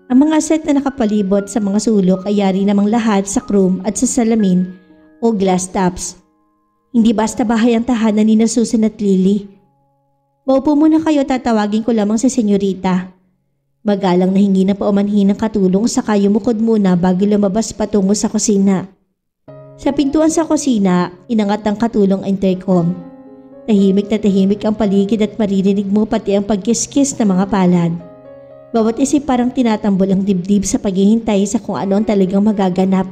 Ang mga set na nakapalibot sa mga sulok ay yari namang lahat sa room at sa salamin o glass tops. Hindi basta bahay ang tahanan ni Susan at Lily. Maupo muna kayo, tatawagin ko lamang si Senyorita. Magalang na hingi na paumanhin ng katulong saka yumukod muna bago lumabas patungo sa kusina. Sa pintuan sa kusina, inangat ang katulong intercom. Tahimik na tahimik ang paligid at maririnig mo pati ang pagkiskis ng mga palad. Bawat isip parang tinatambol ang dibdib sa paghihintay sa kung ano ang talagang magaganap.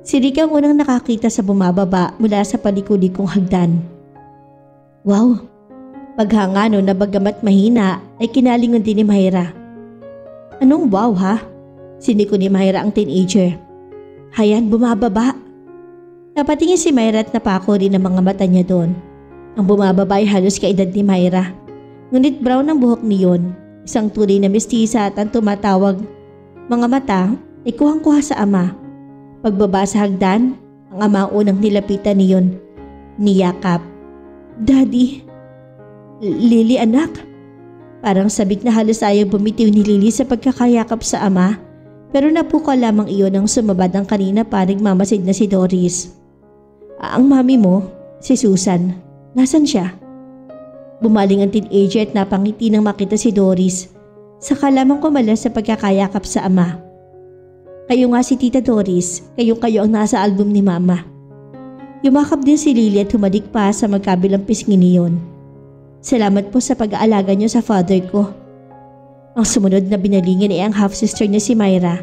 Si Rick ang unang nakakita sa bumababa mula sa palikudikong hagdan. Wow! Paghanga na bagamat mahina ay kinalingon din ni Myra. Anong wow ha? Siniko ni Myra ang teenager. Hayan, bumababa. Napatingin si Myra at napako rin ang mga mata niya doon. Ang bumababa ay halos kaedad ni Myra. Ngunit brown ang buhok niyon. Isang tunay na mestiza at ang tumatawag. Mga mata ay kuhang-kuha sa ama. Pagbaba sa hagdan, ang ama ang unang nilapitan niyon. Niyakap. Daddy. Lily anak. Parang sabik na halos ayaw bumitiw ni Lily sa pagkakayakap sa ama. Pero napuka lamang iyon ang sumabad ang kanina paring mamasid na si Doris. Ang mami mo, si Susan, nasan siya? Bumaling ang teenager at napangiti nang makita si Doris. Saka lamang kumalas sa pagkakayakap sa ama. Kayo nga si Tita Doris, kayo ang nasa album ni Mama. Yumakap din si Lily at humalik pa sa magkabilang pisngi niyon. Salamat po sa pag-aalaga niyo sa father ko. Ang sumunod na binalingan ay ang half-sister niya si Myra,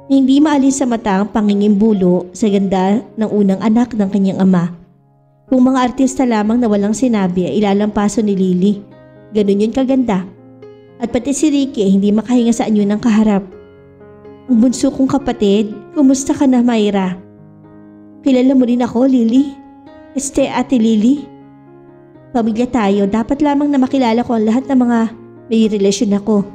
na hindi maalis sa mata ang pangingimbulo sa ganda ng unang anak ng kanyang ama. Kung mga artista lamang na walang sinabi ay ilalampaso ni Lily, ganun yun kaganda. At pati si Ricky ay hindi makahinga sa anyo ng kaharap. Ang bunso kong kapatid, kumusta ka na Myra? Kilala mo rin ako, Lily? Ate Lily? Pamilya tayo, dapat lamang na makilala ko ang lahat ng mga may relasyon ako.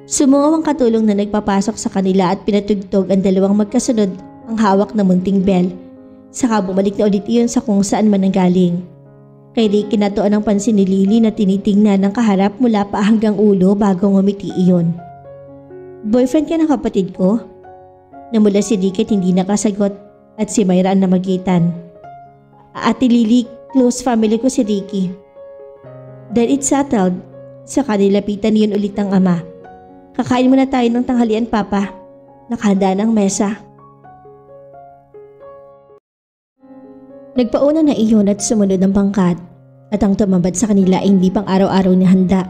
Sumungaw ang katulong na nagpapasok sa kanila at pinatugtog ang dalawang magkasunod ang hawak na munting bell. Saka bumalik na ulit iyon sa kung saan man nanggaling. Kay Ricky natuon ang pansin ni Lily na tinitingnan ng kaharap mula pa hanggang ulo bago ngumiti iyon. Boyfriend ka ng kapatid ko? Namula si Ricky at hindi nakasagot at si Myra ang namagitan. Ate Lily, close family ko si Ricky. Then it's settled. Saka nilapitan niyon ulit ang ama. Kakain muna tayo ng tanghalian, Papa. Nakahanda ng mesa. Nagpauna na iyon at sumunod ang pangkat at ang tumambad sa kanila ay hindi pang araw-araw na handa.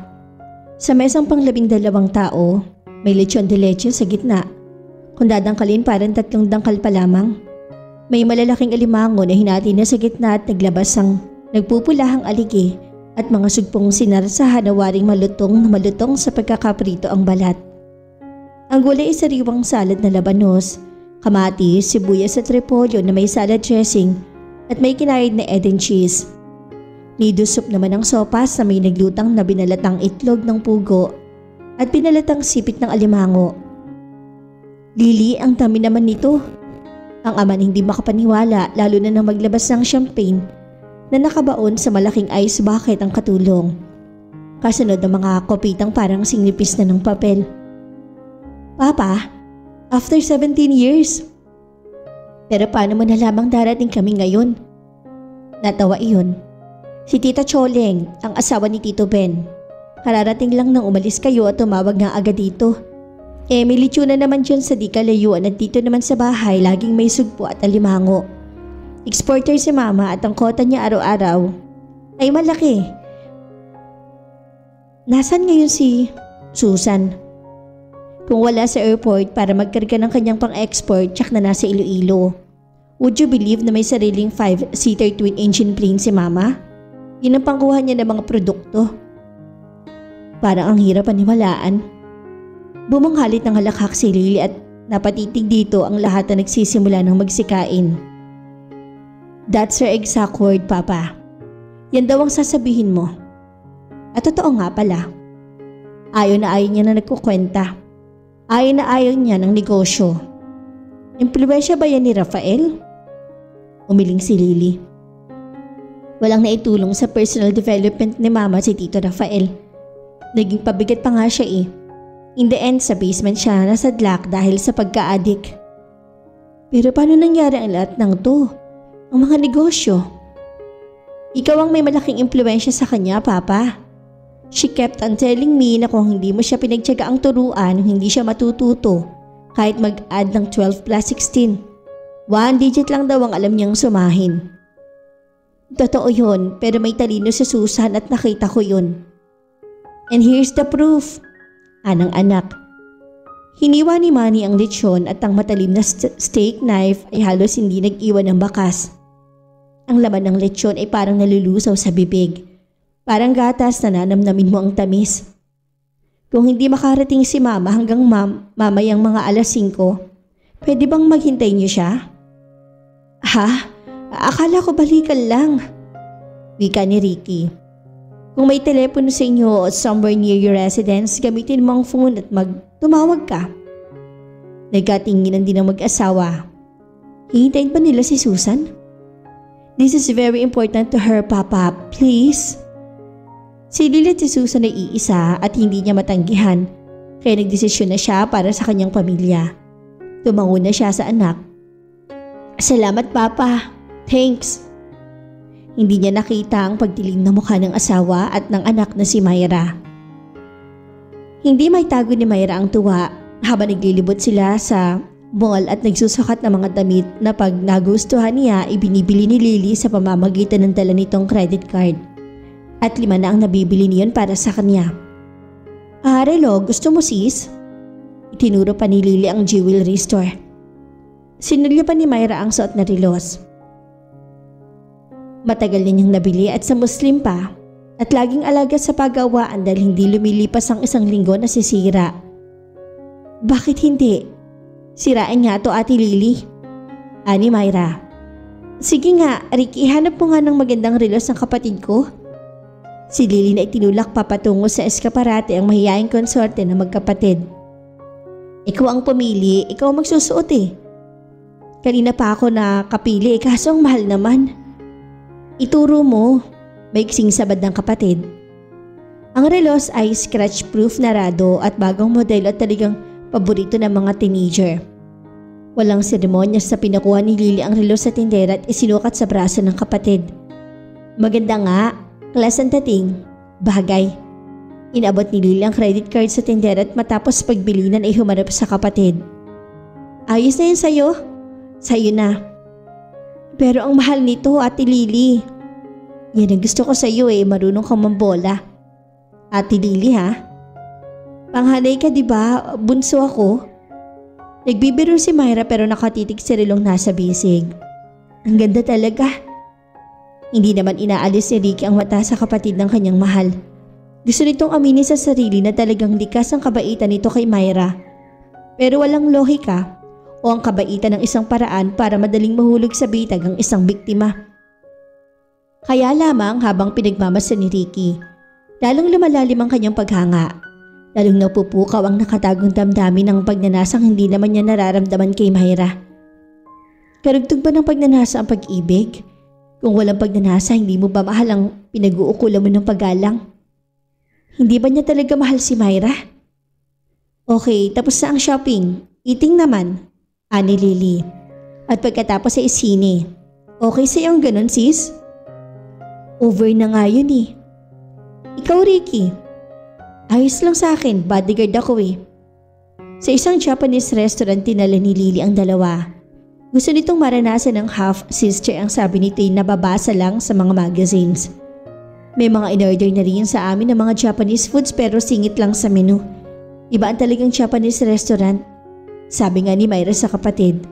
Sa mesang pang 12 tao, may lechon de leche sa gitna. Kung dadangkalin parang 3 dangkal pa lamang. May malalaking alimango na hinati na sa gitna at naglabas ang nagpupulahang aligi at mga sugpong sinarsahan na waring malutong sa pagkakaprito ang balat. Ang gulay ay sariwang salad na labanos, kamatis, sibuyas at repolyo na may salad dressing at may kinayod na egg and cheese. Nido soup naman ang sopas na may naglutang na binalatang itlog ng pugo at binalatang sipit ng alimango. Lily, ang dami naman nito. Ang ama hindi makapaniwala lalo na nang maglabas ng champagne na nakabaon sa malaking ice bucket ang katulong. Kasunod ng mga kopitang parang sinipis na ng papel. Papa, after 17 years. Pero paano mo nalamang darating kami ngayon? Natawa iyon. Si Tita Choleng, ang asawa ni Tito Ben. Kararating lang nang umalis kayo at tumawag nga agad dito. May litsuna naman dyan sa di kalayuan at dito naman sa bahay laging may sugpo at alimango. Exporter si Mama at ang kota niya araw-araw ay malaki. Nasaan ngayon si Susan. Kung wala sa airport para magkarga ng kanyang pang-export tsak na nasa Iloilo, would you believe na may sariling 5-seater twin engine plane si Mama? Yun ang pangkuha niya ng mga produkto. Parang ang hirap paniwalaan. Bumanghalit ng halakhak si Lily at napatitig dito ang lahat na nagsisimula ng magsikain. That's her exact word, Papa. Yan daw ang sasabihin mo. At totoo nga pala. Ayaw na ayaw niya na nagkukwenta. Ayaw na ayaw niya ng negosyo. Impluwensya ba yan ni Rafael? Umiling si Lily. Walang naitulong sa personal development ni Mama si Tito Rafael. Naging pabigat pa nga siya eh. In the end, sa basement siya nasadlak dahil sa pagka-addict. Pero paano nangyari ang lahat ng to? Ang mga negosyo. Ikaw ang may malaking impluwensya sa kanya, Papa. She kept on telling me na kung hindi mo siya pinagtiyagaang turuan, hindi siya matututo kahit mag-add ng 12 plus 16. 1 digit lang daw ang alam niyang sumahin. Totoo yun, pero may talino si Susan at nakita ko yun. And here's the proof. Anang anak. Hiniwa ni Manny ang lechon at ang matalim na steak knife ay halos hindi nag-iwan ng bakas. Ang laman ng lechon ay parang nalulusaw sa bibig. Parang gatas na nanamnamin mo ang tamis. Kung hindi makarating si Mama hanggang mamayang mga alas 5, pwede bang maghintay niyo siya? Ha? Akala ko balikan lang. Wika ni Ricky. Kung may telepono sa inyo o somewhere near your residence, gamitin mo ang phone at tumawag ka. Nagkatinginan din ang mag-asawa. Hihintayin pa nila si Susan? This is very important to her, Papa. Please? Si Lily at si Susan ay iisa at hindi niya matanggihan, kaya nagdesisyon na siya para sa kanyang pamilya. Tumango na siya sa anak. Salamat, Papa. Thanks. Hindi niya nakita ang pagdilim na mukha ng asawa at ng anak na si Myra. Hindi may tago ni Myra ang tuwa habang naglilibot sila sa mall at nagsusukat ng mga damit na pag nagustuhan niya ibinibili ni Lily sa pamamagitan ng dala nitong credit card. At 5 na ang nabibili niyon para sa kanya. Relo, gusto mo sis? Itinuro pa ni Lily ang jewelry store. Sinulya pa ni Myra ang suot na relos. Matagal na niyang nabili at sa Muslim pa at laging alaga sa pagawaan dahil hindi lumilipas ang 1 linggo na sisira. Bakit hindi? Sirain nga to Ate Lily. Ani Myra. Sige nga, Ricky, hanap mo nga ng magandang relos ng kapatid ko. Si Lily na itinulak papatungo sa eskaparate ang mahiyaing konsorte na magkapatid. Ikaw ang pumili, ikaw ang magsusuot eh. Kanina pa ako nakapili kaso ang mahal naman. Ituro mo, maiksing sabad ng kapatid. Ang relos ay scratch-proof na rado at bagong modelo at talagang paborito ng mga teenager. Walang seremonya sa pinakuha ni Lily ang relos sa tindera at isinukat sa braso ng kapatid. Maganda nga. Class ang dating, bagay. Inabot ni Lily ang credit card sa tindera at matapos pagbilinan ay humarap sa kapatid. Ayos na yun sa'yo? Sa'yo na. Pero ang mahal nito, Ate Lily. Yan ang gusto ko sa'yo eh, marunong kang mambola. Ate Lily ha? Panghanay ka diba? Bunso ako. Nagbibiro si Myra pero nakatitig si Rilong nasa bisig. Ang ganda talaga. Hindi naman inaalis ni Ricky ang mata sa kapatid ng kanyang mahal. Gusto nitong aminin sa sarili na talagang likas ang kabaitan nito kay Myra. Pero walang lohika o ang kabaitan ng isang paraan para madaling mahulog sa bitag ang isang biktima. Kaya lamang habang pinagmamasa ni Ricky, lalong lumalalim ang kanyang paghanga. Lalong napupukaw ang nakatagong damdamin ng pagnanasang hindi naman niya nararamdaman kay Myra. Karugtog ba ng pagnanasa ang pag-ibig? Kung walang pagnanasa, hindi mo ba mahal ang pinag-uukulan mo ng paggalang? Hindi ba niya talaga mahal si Myra? Okay, tapos na ang shopping. Eating naman, ani Lily. At pagkatapos ay sine. Okay sa'yo ang ganun sis? Over na nga yun eh. Ikaw Ricky? Ayos lang sa akin, bodyguard ako eh. Sa isang Japanese restaurant tinala ni Lily ang dalawa. Gusto nitong maranasan ng half-sister ang sabi nito'y nababasa lang sa mga magazines. May mga in-order na rin sa amin ng mga Japanese foods pero singit lang sa menu. Iba ang talagang Japanese restaurant, sabi nga ni Myra sa kapatid.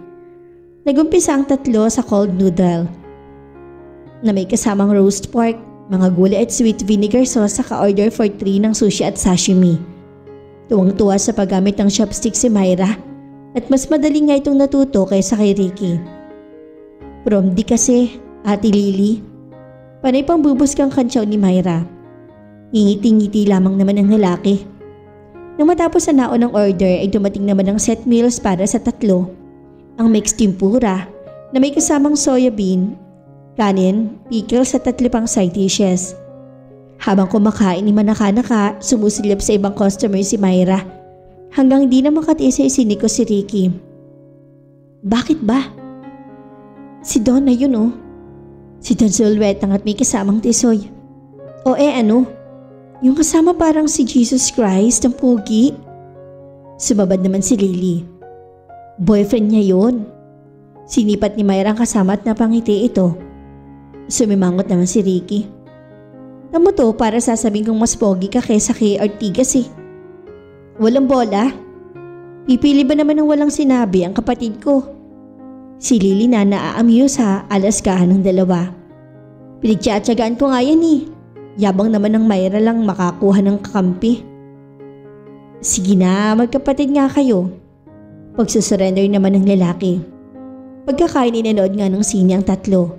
Nagumpisa ang tatlo sa cold noodle na may kasamang roast pork, mga gulay at sweet vinegar sauce, saka order for 3 ng sushi at sashimi. Tuwang-tuwa sa paggamit ng chopstick si Myra at mas madali nga itong natuto kaysa kay Ricky. From di kasi, Ate Lily. Panay pang bubos kang kantsaw ni Myra. Ngingiti-ngiti lamang naman ang lalaki. Nang matapos na naon ng order ay dumating naman ang set meals para sa tatlo. Ang mixed tempura na may kasamang soya bean, kanin, pickles at 3 pang side dishes. Habang kumakain ni manaka-naka, sumusilip sa ibang customer si Myra hanggang di na makatiis ay siniko si Ricky. Bakit ba? Si Don na yun oh. Si Don Zulwetang at may kasamang tisoy. O ano? Yung kasama parang si Jesus Christ ng pogi. Sumabad naman si Lily. Boyfriend niya yun. Sinipat ni Myra ang kasama at napangiti ito. Sumimangot naman si Ricky. Tamo to para sasabihin kong mas pogi ka kaysa kay Ortigas eh. Walang bola. Pipili ba naman ng walang sinabi ang kapatid ko? Si Lily na naa-amuse sa alaskahan ng dalawa. Pinagtsatsagaan ko nga yan eh. Yabang naman ng Myra lang makakuha ng kakampi. Sige na, magkapatid nga kayo. Pagsusurrender naman ng lalaki. Pagkakain inanood nga ng sine ang tatlo.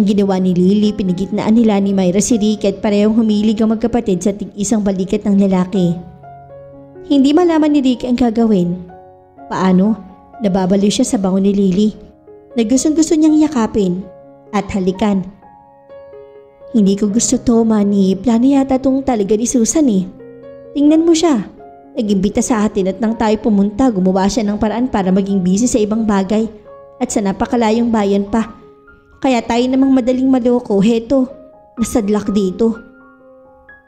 Ang ginawa ni Lily, pinigitnaan nila ni Myra si Rick at parehong humilig ang magkapatid sa tig-isang balikat ng lalaki. Hindi malaman ni Rick ang gagawin. Paano? Nababaliw siya sa bango ni Lily na gustong-gusto niyang yakapin at halikan. Hindi ko gusto to, Manny. Plano yata tong talaga ni Susan eh. Tingnan mo siya. Nag-imbita sa atin at nang tayo pumunta, gumawa siya ng paraan para maging busy sa ibang bagay at sa napakalayong bayan pa. Kaya tayo namang madaling maloko, heto, nasadlak dito.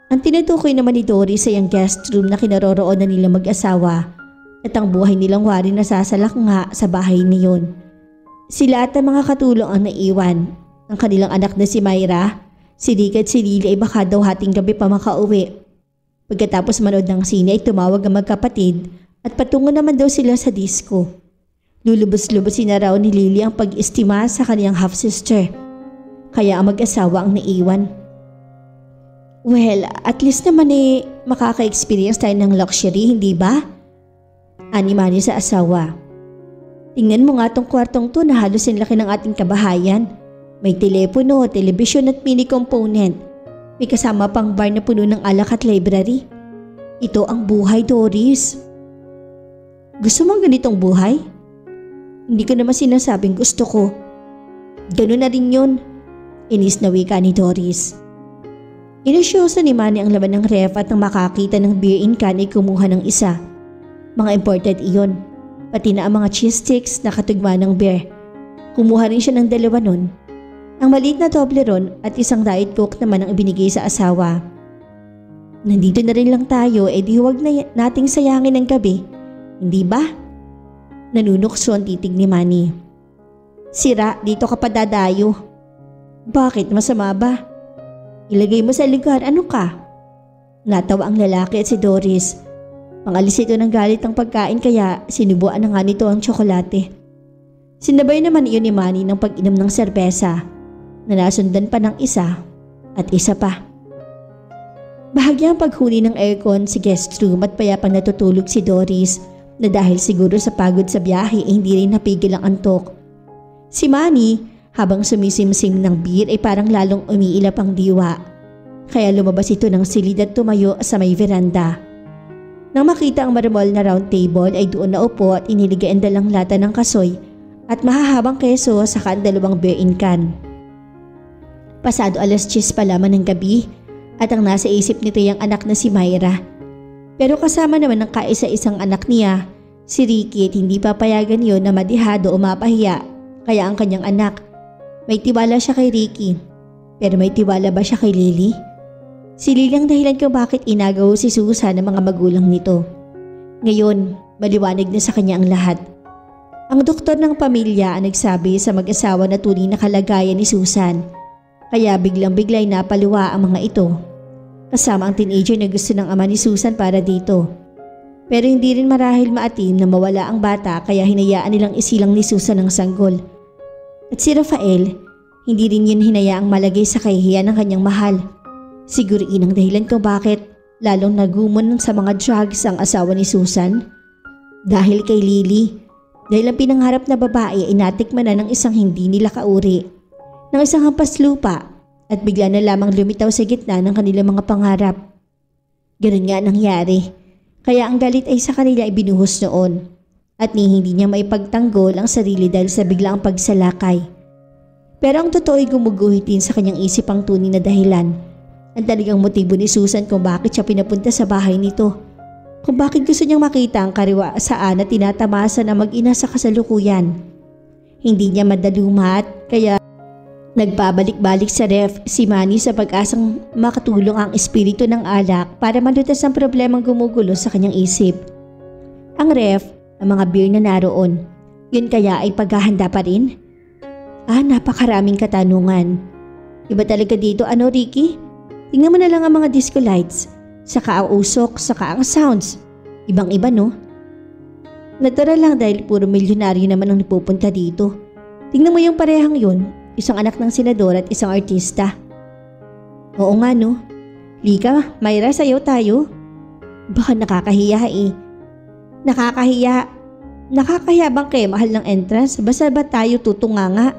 Ang tinutukoy naman ni Doris ay ang guest room na kinaroroonan nila mag-asawa at ang buhay nilang wari nasasalak nga sa bahay niyon. Sila at ang mga katulong ang naiwan. Ang kanilang anak na si Myra, si Rick at si Lily ay baka daw hating gabi pa makauwi. Pagkatapos manood ng sine ay tumawag ang magkapatid at patungo naman daw sila sa disco. Lulubos-lubosin na raw ni Lily ang pag-estima sa kaniyang half-sister. Kaya ang mag-asawa ang naiwan. Well, at least naman makaka-experience tayo ng luxury, hindi ba? Ani-mani sa asawa. Tingnan mo nga tong kwartong to na halos ang laki ng ating kabahayan. May telepono, telebisyon at mini component. May kasama pang bar na puno ng alak at library. Ito ang buhay, Doris. Gusto mong ganitong buhay? Hindi ko naman sinasabing gusto ko. Ganun na rin yun. Inis na wika ni Doris. Inisyoso ni Manny ang laman ng ref at nang makakita ng beer in can ay kumuha ng isa. Mga imported iyon, pati na ang mga cheese sticks na katugma ng beer. Kumuha rin siya ng 2 nun. Ang maliit na Toblerone at isang Diet Coke naman ang ibinigay sa asawa. Nandito na rin lang tayo, di huwag na nating sayangin ang gabi. Hindi ba? Nanunukso ang titig ni Manny. Sira, dito ka pa dadayo. Bakit? Masama ba? Ilagay mo sa lugar, ano ka? Natawa ang lalaki at si Doris. Pangalis ito ng galit ang pagkain kaya sinubuan na nga nito ang tsokolate. Sinabay naman iyon ni Manny ng pag-inom ng serbesa na nasundan pa ng isa at isa pa. Bahagyang paghuni ng aircon sa guest room at payapang natutulog si Doris na dahil siguro sa pagod sa biyahe hindi rin napigil ang antok. Si Manny habang sumisimsim ng beer ay parang lalong umiilap ang diwa. Kaya lumabas ito ng silid at tumayo sa may veranda. Nang makita ang marmol na round table ay doon na upo at iniligaan dalang lata ng kasoy at mahahabang keso sa 2 beer in can. Pasado 10:00 pa lamang ng gabi at ang nasa isip nito yung anak na si Myra. Pero kasama naman ng kaisa-isang anak niya, si Ricky, at hindi papayagan yon na madihado o mapahiya. Kaya ang kanyang anak, may tiwala siya kay Ricky. Pero may tiwala ba siya kay Lily? Si Lily ang dahilan kung bakit inagaw si Susan ng mga magulang nito. Ngayon, maliwanag na sa kanya ang lahat. Ang doktor ng pamilya ang nagsabi sa mag-asawa na tunay na kalagayan ni Susan. Kaya biglang-biglay napaluwa ang mga ito. Kasama ang teenager na gusto ng ama ni Susan para dito. Pero hindi rin marahil maatim na mawala ang bata kaya hinayaan nilang isilang ni Susan ang sanggol. At si Rafael, hindi rin yun hinayaang malagay sa kahihiyan ng kanyang mahal. Siguro inang dahilan kung bakit lalong nagumon sa mga drugs ang asawa ni Susan. Dahil kay Lily, dahil ang pinangharap na babae ay natikman na ng isang hindi nila kauri, ng isang hampas lupa at bigla na lamang lumitaw sa gitna ng kanilang mga pangarap. Ganun nga nangyari. Kaya ang galit ay sa kanila ibinuhos noon at hindi niya maipagtanggol ang sarili dahil sa biglaang pagsalakay. Pero ang totoo ay gumuguhit din sa kanyang isip ang tunay na dahilan. Ang talagang motibo ni Susan kung bakit siya pinapunta sa bahay nito. Kung bakit gusto niyang makita ang kariwasaan na tinatamasa na mag-ina sa kasalukuyan. Hindi niya madalumat kaya nagbabalik-balik sa ref si Manny sa pag-asang makatulong ang espiritu ng alak para malutas ang problemang gumugulo sa kanyang isip. Ang ref, ang mga beer na naroon, yun kaya ay paghahanda pa rin? Napakaraming katanungan. Iba talaga dito, Ricky? Tingnan mo na lang ang mga disco lights, saka ang usok, saka ang sounds. Ibang-iba, no? Natural lang dahil puro milyonaryo naman ang napupunta dito. Tingnan mo yung parehang yun. Isang anak ng senador at isang artista. Oo nga no. Lika, Myra, sayaw tayo. Baka nakakahiya eh. Nakakahiya. Nakakahiya bang kay mahal ng entrance? Basta ba tayo tutunganga?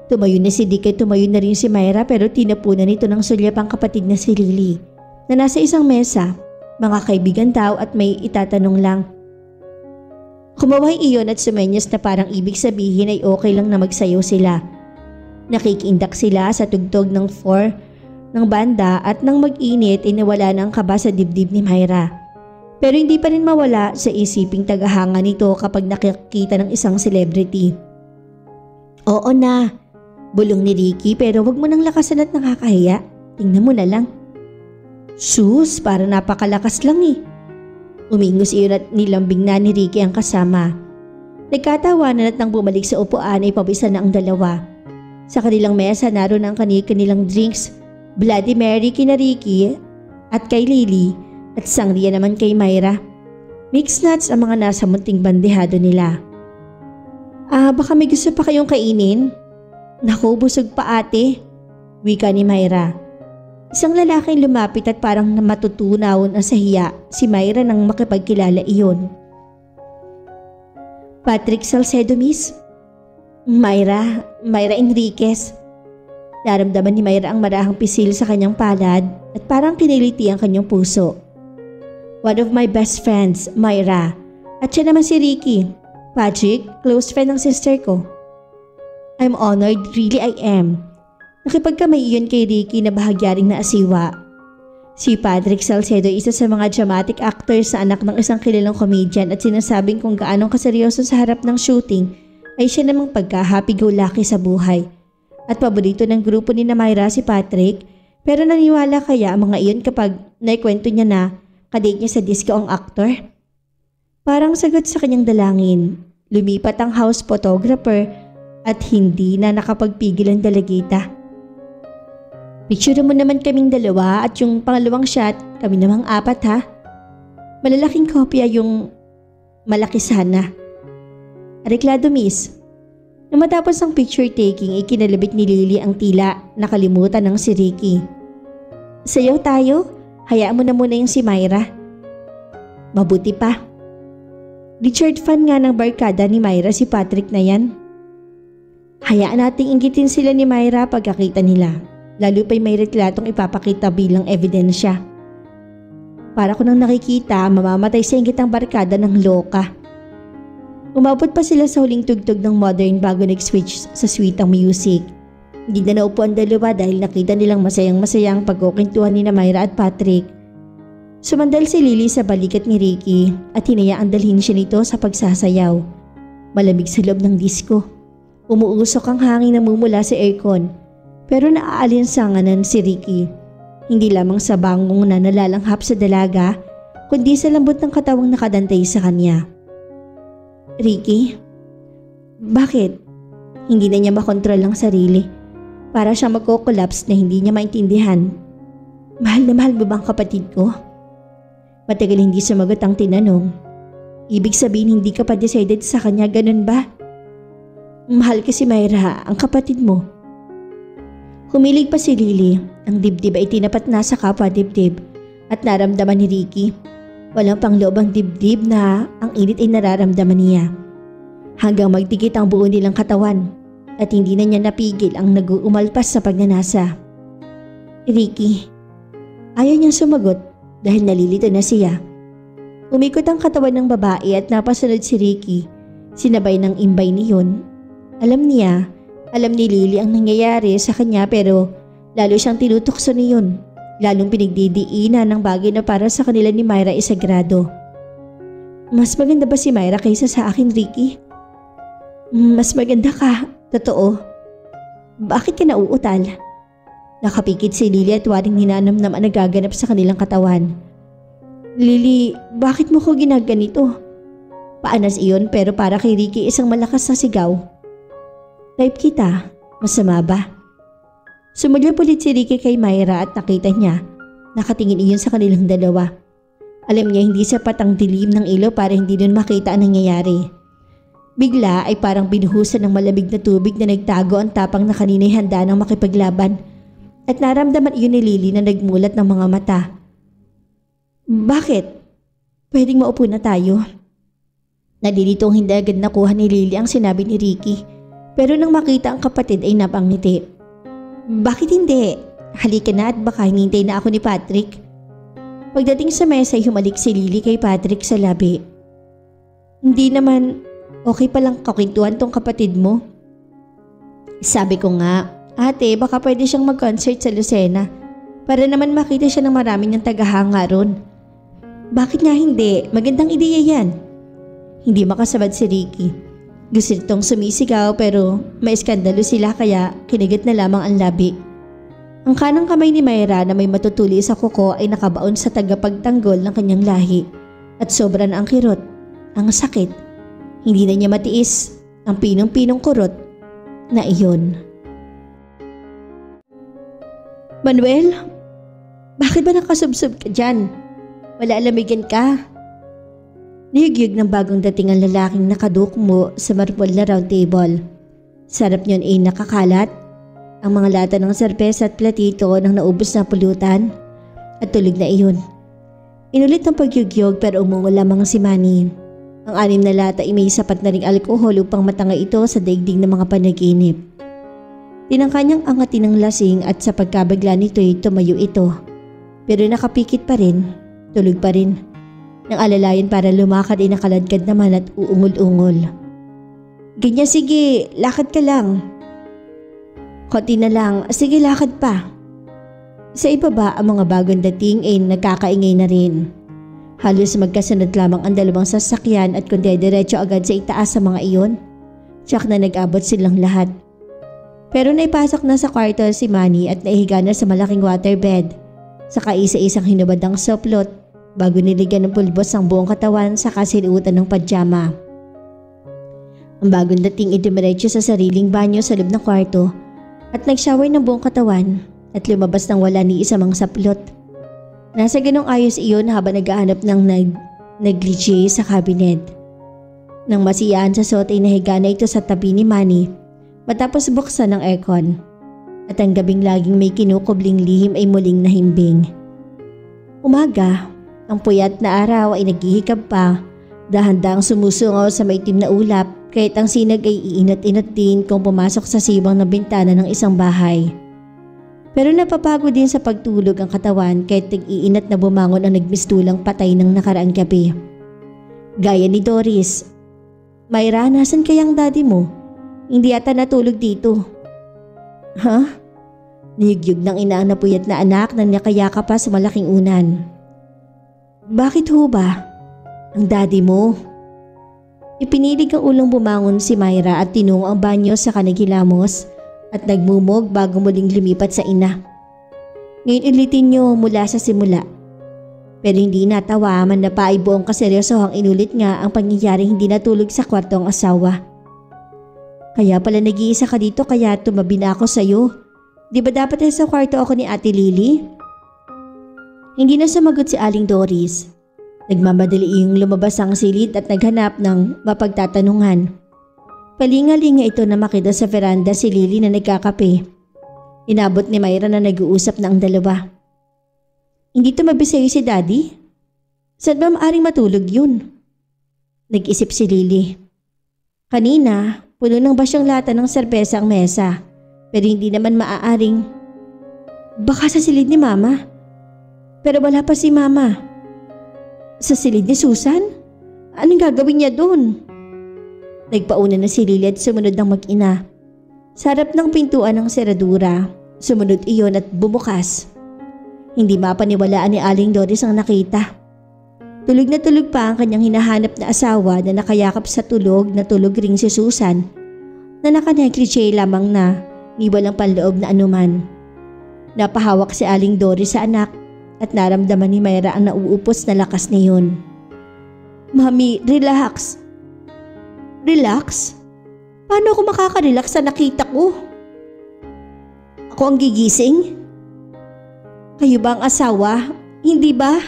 Tumayo na si Dick at tumayo na rin si Myra pero tinapunan nito ng sulyap ang kapatid na si Lily na nasa isang mesa. Mga kaibigan daw at may itatanong lang. Kumaway iyon at sumenyas na parang ibig sabihin ay okay lang na magsayaw sila. Nakikindak sila sa tugtog ng 4 ng banda at nang mag-init ay nawala na ang kaba sa dibdib ni Myra. Pero hindi pa rin mawala sa isiping tagahanga nito kapag nakikita ng isang celebrity. Oo na, bulong ni Ricky pero wag mo nang lakasan at nakakahiya. Tingnan mo na lang. Sus, para napakalakas lang eh. Umingos iyon at nilambing na ni Ricky ang kasama. Nagkatawanan at nang bumalik sa upuan ay pabisa na ang dalawa. Sa kanilang mesa naroon ang kanilang drinks, Bloody Mary kina Ricky at kay Lily at sangria naman kay Myra. Mixed nuts ang mga nasa munting bandehado nila. Baka may gusto pa kayong kainin? Naku, busog pa ate, wika ni Myra. Isang lalaking lumapit at parang matutunaw na sa hiya si Myra nang makipagkilala iyon. Patrick Salcedo, miss. Myra Enriquez. Naramdaman ni Myra ang marahang pisil sa kanyang palad at parang kiniliti ang kanyang puso. One of my best friends, Myra. At siya naman si Ricky. Patrick, close friend ng sister ko. I'm honored, really I am. Nakipagkamay iyon kay Ricky na bahagya ring naasiwa. Si Patrick Salcedo isa sa mga dramatic actors na anak ng isang kilalang comedian at sinasabing kung gaanong kaseryoso sa harap ng shooting ay siya namang pagka-happy-go-lucky sa buhay. At paborito ng grupo ni Myra si Patrick pero naniwala kaya ang mga iyon kapag naikwento niya na kadate niya sa disco ang aktor? Parang sagot sa kanyang dalangin, lumipat ang house photographer at hindi na nakapagpigil ang dalagita. Picture mo naman kaming dalawa at yung pangalawang shot kami namang 4 ha. Malalaking kopya yung malaki sana. Areklado miss. Nang matapos ang picture taking, ikinalabit ni Lily ang tila nakalimutan ng si Ricky. Sayaw tayo? Hayaan mo na muna yung si Myra. Mabuti pa. Richard fan nga ng barkada ni Myra si Patrick na yan. Hayaan nating inggitin sila ni Myra pagkakita nila. Lalo pa'y may retratong ipapakita bilang ebidensya. Para ko nang nakikita, mamamatay sa inggit ang barkada ng loka. Umabot pa sila sa huling tugtog ng modern bago nag-switch sa sweet ang music. Hindi na naupo ang dalawa dahil nakita nilang masayang-masayang pagkukintuhan ni Myra at Patrick. Sumandal si Lily sa balikat ni Ricky at hinayaan dalhin siya nito sa pagsasayaw. Malamig sa loob ng disco. Umuusok ang hangin na mumula sa aircon. Pero naaalinsanganan si Ricky. Hindi lamang sa bangong na nalalanghap sa dalaga, kundi sa lambot ng katawang nakadantay sa kanya. Ricky? Bakit? Hindi na niya makontrol ang sarili. Para siya magko-collapse na hindi niya maintindihan. Mahal na mahal mo bang kapatid ko? Matagal hindi sumagot ang tinanong. Ibig sabihin hindi ka pa decided sa kanya, ganun ba? Mahal ka si Myra, ang kapatid mo. Humilig pa si Lily. Ang dibdib ay tinapat na sa kapwa dibdib at naramdaman ni Ricky. Walang pangloob ang dibdib na ang init ay nararamdaman niya. Hanggang magdikit ang buo nilang katawan at hindi na niya napigil ang nag-uumalpas sa pagnanasa. Ricky. Ayaw niyang sumagot dahil nalilito na siya. Umikot ang katawan ng babae at napasunod si Ricky. Sinabay ng imbay niyon. Alam ni Lily ang nangyayari sa kanya pero lalo siyang tinutokso niyon. Lalong pinagdidiinan ng bagay na para sa kanila ni Myra ay sagrado. Mas maganda ba si Myra kaysa sa akin, Ricky? Mas maganda ka, totoo. Bakit ka nauutal? Nakapikit si Lily at waring hinanamnam ang nagaganap sa kanilang katawan. Lily, bakit mo ko ginaganito? Paanas iyon pero para kay Ricky isang malakas na sigaw. Type kita, masama ba? Sumulyap ulit si Ricky kay Myra at nakita niya. Nakatingin iyon sa kanilang dalawa. Alam niya hindi sapat ang dilim ng ilaw para hindi nun makita ang nangyayari. Bigla ay parang binuhusan ng malamig na tubig na nagtago ang tapang na kanina'y handa ng makipaglaban. At naramdaman iyon ni Lily na nagmulat ng mga mata. Bakit? Pwedeng maupo na tayo. Nalilitong hindi agad nakuha ni Lily ang sinabi ni Ricky. Pero nang makita ang kapatid ay napangiti. Bakit hindi? Halika na at baka hinintay na ako ni Patrick. Pagdating sa mesa ay humalik si Lily kay Patrick sa labi. Hindi naman okay palang kakwentuhan tong kapatid mo. Sabi ko nga, ate baka pwede siyang mag-concert sa Lucena para naman makita siya ng marami niyang tagahanga ron. Bakit nga hindi? Magandang ideya yan. Hindi makasabad si Ricky. Gusto nitong sumisigaw pero may iskandalo sila kaya kinagat na lamang ang labi. Ang kanang kamay ni Myra na may matutuli sa kuko ay nakabaon sa tagapagtanggol ng kanyang lahi at sobra na ang kirot, ang sakit. Hindi na niya matiis ang pinong-pinong kurot na iyon. Manuel, bakit ba nakasubsob ka dyan? Wala alamigan ka. Nihigyug ng bagong dating ang lalaking nakadukmo sa marmol na round table. Sarap niyon ay nakakalat. Ang mga lata ng serbesa at platito ng naubos na pulutan at tulog na iyon. Inulit ang pagyugyog pero umungo lamang si Manny. Ang 6 na lata ay may sapat na ring alkohol upang matangay ito sa daigdig ng mga panaginip. Tinangka niyang angatin ng lasing at sa pagkabigla nito'y tumayo ito. Pero nakapikit pa rin, tulog pa rin. Nang alalayan para lumakad ay nakaladkad naman at uungol-ungol. Ganyan sige, lakad ka lang. Konti na lang, sige lakad pa. Sa ibaba ang mga bagong dating ay nagkakaingay na rin. Halos magkasunod lamang ang dalawang sasakyan at kundi diretso agad sa itaas sa mga iyon. Tsak na nag-abot silang lahat. Pero naipasok na sa kwarto si Manny at naihiga na sa malaking waterbed. Saka isa-isang hinubad ang soplot bago niligan ng pulbos ang buong katawan sa kasiluutan ng pajama. Ang bagong dating idumiretso sa sariling banyo sa loob ng kwarto at nag-shower ng buong katawan at lumabas nang wala ni isa mang saplot. Nasa ganong ayos iyon habang naghahanap ng negligee sa cabinet. Nang masiyaan sa suot ay nahiga na ito sa tabi ni Manny matapos buksan ng aircon at ang gabing laging may kinukubling lihim ay muling nahimbing. Umaga, ang puyat na araw ay naghihikab pa, dahan-dahang sumusungaw sa maitim na ulap kahit ang sinag ay iinat-inat din kung pumasok sa sibang na bintana ng isang bahay. Pero napapagod din sa pagtulog ang katawan kahit nag-iinat na bumangon ang nagmistulang patay ng nakaraang gabi. Gaya ni Doris. Myra, nasan kayang daddy mo? Hindi ata natulog dito. Ha? Nihigyug ng ina ang napuyat na anak na nakayaka pa sa malaking unan. Bakit ho ba? Ang daddy mo? Ipinilig ang ulong bumangon si Myra at tinungo ang banyo sa kanagilamos at nagmumog bago muling lumipat sa ina. Ngayon ulitin niyo mula sa simula. Pero hindi natawa man na pa ay buong kaseryosohang inulit nga ang pangyayari hindi natulog sa kwarto ang asawa. Kaya pala nag-iisa ka dito kaya tumabi na ako sa'yo. Di ba dapat sa kwarto ako ni Ate Lily? Hindi na sumagot si Aling Doris. Nagmamadali yung lumabas ang silid at naghanap ng mapagtatanungan. Palinga-linga ito na makita sa veranda si Lily na nagkakape. Inabot ni Myra na nag-uusap na ang dalawa. Hindi tumabi sa'yo si Daddy? Saan ba maaring matulog yun? Nag-isip si Lily. Kanina, puno ng basyong lata ng serbesa ang mesa. Pero hindi naman maaaring. Baka sa silid ni Mama. Pero wala pa si Mama. Sa silid ni Susan? Anong gagawin niya doon? Nagpauna na si Lily at sumunod ng mag-ina. Sa harap ng pintuan ng seradura, sumunod iyon at bumukas. Hindi mapaniwalaan ni Aling Doris ang nakita. Tulog na tulog pa ang kanyang hinahanap na asawa na nakayakap sa tulog na tulog ring si Susan na nakanekliche lamang na ni walang panloob na anuman. Napahawak si Aling Doris sa anak at naramdaman ni Myra ang nauupos na lakas niyon. Mami, relax. Relax? Paano ako makaka-relax sa nakita ko? Ako ang gigising? Kayo ba ang asawa? Hindi ba?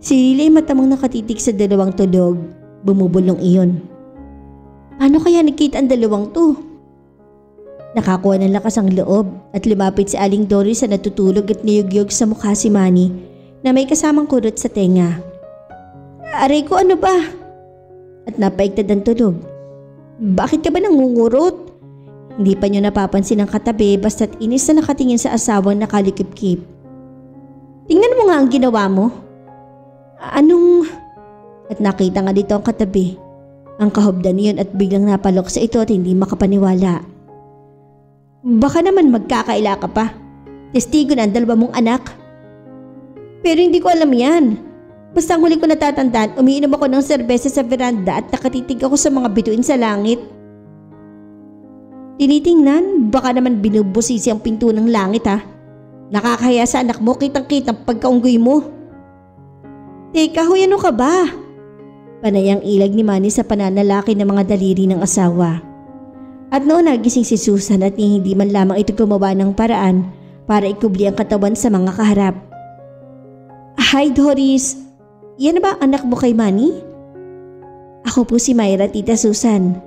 Si Lily matamang nakatitig sa dalawang tulog. Bumubulong iyon. Paano kaya nakita ang dalawang to? Nakakuha ng lakas ang loob at lumapit si Aling Doris sa natutulog at niyugyog sa mukha si Manny na may kasamang kurot sa tenga. Aray ko, ano ba? At napaigtad ang tulog. Bakit ka ba nangungurot? Hindi pa niyo napapansin ang katabi basta't inis na nakatingin sa asawang nakalikip-kip. Tingnan mo nga ang ginawa mo. Anong... At nakita nga dito ang katabi. Ang kahobdan niyon at biglang napalok sa ito at hindi makapaniwala. Baka naman magkakaila ka pa. Testigo na ang dalawa mong anak. Pero hindi ko alam yan. Basta ang huli ko natatandaan, umiinom ako ng serbesa sa veranda at nakatitig ako sa mga bituin sa langit. Tinitingnan, baka naman binubusisi ang pinto ng langit ha. Nakakaya sa anak mo, kitang-kitang pagkaunggoy mo. Teka, huy, ano ka ba? Panay ang ilag ni Manny sa pananalaki ng mga daliri ng asawa. At noon nagising si Susan at hindi man lamang ito gumawa ng paraan para ikubli ang katawan sa mga kaharap. Hi Doris, yan ba anak mo kay Manny? Ako po si Myra, Tita Susan.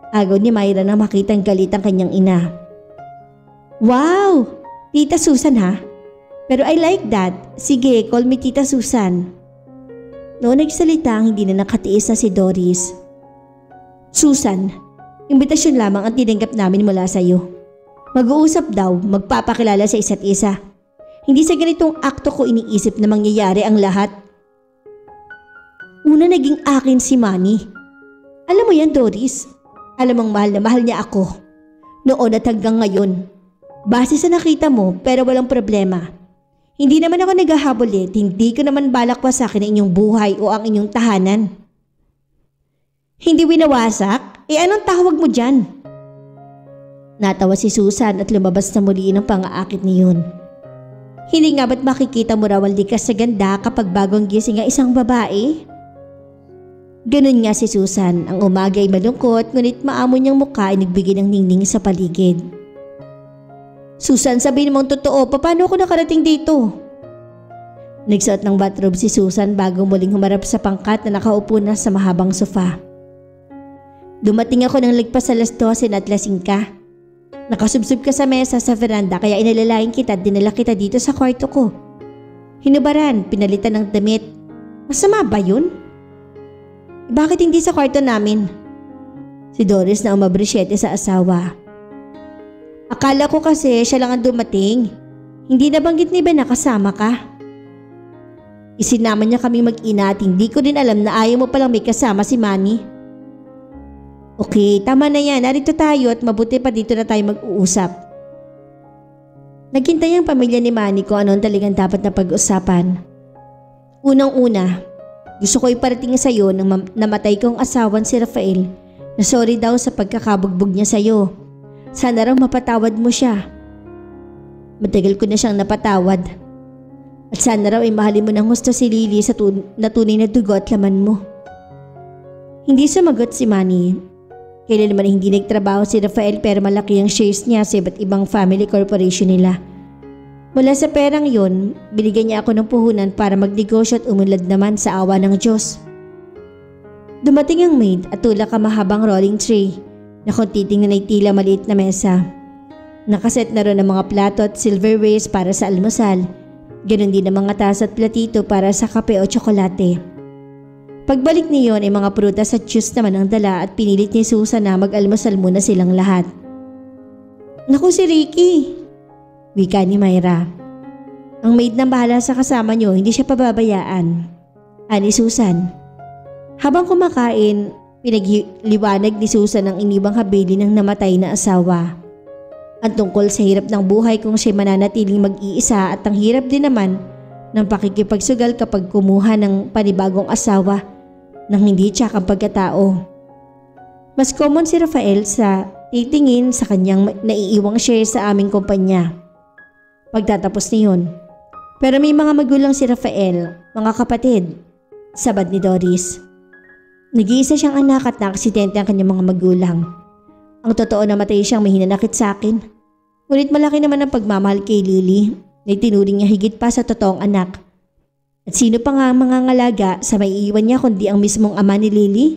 Agaw ni Myra na makitang galit ang kanyang ina. Wow! Tita Susan ha? Pero I like that. Sige, call me Tita Susan. Noong nagsalita ang hindi na nakatiis na si Doris. Susan, imbitasyon lamang ang tinanggap namin mula sa iyo. Mag-uusap daw, magpapakilala sa isa't isa. Hindi sa ganitong akto ko iniisip na mangyayari ang lahat. Una naging akin si Manny. Alam mo yan, Doris. Alam mong mahal na mahal niya ako. Noon at hanggang ngayon. Base sa nakita mo pero walang problema. Hindi naman ako naghahabolit, hindi ko naman balak pa sa akin ang inyong buhay o ang inyong tahanan. Hindi winawasak? Anong tawag mo dyan? Natawa si Susan at lumabas na muli ng pang-aakit niyon. Hindi nga ba't makikita mo raw ang likas sa ganda kapag bagong gising ang isang babae? Ganun nga si Susan, ang umaga ay malungkot ngunit maamo niyang mukha ay nagbigay ng ningning sa paligid. Susan, sabihin mo ang totoo, paano ako nakarating dito? Nagsuot ng bathrobe si Susan bago muling humarap sa pangkat na nakaupo na sa mahabang sofa. Dumating ako ng ligpas sa alas 12 at lasing ka. Nakasubsob ka sa mesa sa veranda kaya inalalayan kita at dinala kita dito sa kwarto ko. Hinubaran, pinalitan ng damit. Masama ba yun? Bakit hindi sa kwarto namin? Si Doris na umabrisyete sa asawa. Akala ko kasi siya lang ang dumating. Hindi nabanggit ni Ben na kasama ka. Isinama niya kaming mag-ina at hindi ko din alam na ayaw mo palang may kasama si Manny. Okay, tama na yan. Narito tayo at mabuti pa dito na tayo mag-uusap. Naghintay ang pamilya ni Manny kung ano ang talagang dapat na pag-usapan. Unang-una, gusto ko iparating sa iyo nang namatay kong asawan si Rafael na sorry daw sa pagkakabugbog niya sa iyo. Sana raw mapatawad mo siya. Matagal ko na siyang napatawad. At sana raw ay mahalin mo ng gusto si Lily sa tunay na dugo at laman mo. Hindi sumagot si Manny. Kailan naman hindi nagtrabaho si Rafael pero malaki ang shares niya sa iba't ibang family corporation nila. Mula sa perang yun, binigyan niya ako ng puhunan para magnegosyo at umunlad naman sa awa ng Diyos. Dumating ang maid at tulak ang mahabang rolling tray na kung titingnan ay tila maliit na mesa. Nakaset na ron ang mga plato at silverwares para sa almusal. Ganon din ang mga tasa at platito para sa kape o tsokolate. Pagbalik niyon ay mga prutas at juice naman ang dala at pinilit ni Susan na mag-almusal muna silang lahat. Naku si Ricky! Wika ni Myra. Ang maid na bahala sa kasama niyo, hindi siya pababayaan. Ani Susan. Habang kumakain, pinagliwanag ni Susan ang inibang habili ng namatay na asawa. Ang tungkol sa hirap ng buhay kung siya mananatiling mag-iisa at ang hirap din naman ng pakikipagsugal kapag kumuha ng panibagong asawa nang hindi tiyak ang pagkatao. Mas common si Rafael sa titingin sa kanyang naiiwang share sa aming kumpanya. Pagtatapos niyon. Pero may mga magulang si Rafael, mga kapatid, sabad ni Doris. Nag-iisa siyang anak at naaksidente ang kanyang mga magulang. Ang totoo namatay siyang may hinanakit sa akin. Ngunit malaki naman ang pagmamahal kay Lily na itinuring niya higit pa sa totoong anak. At sino pa nga ang mangangalaga sa maiiwan niya kundi ang mismong ama ni Lily?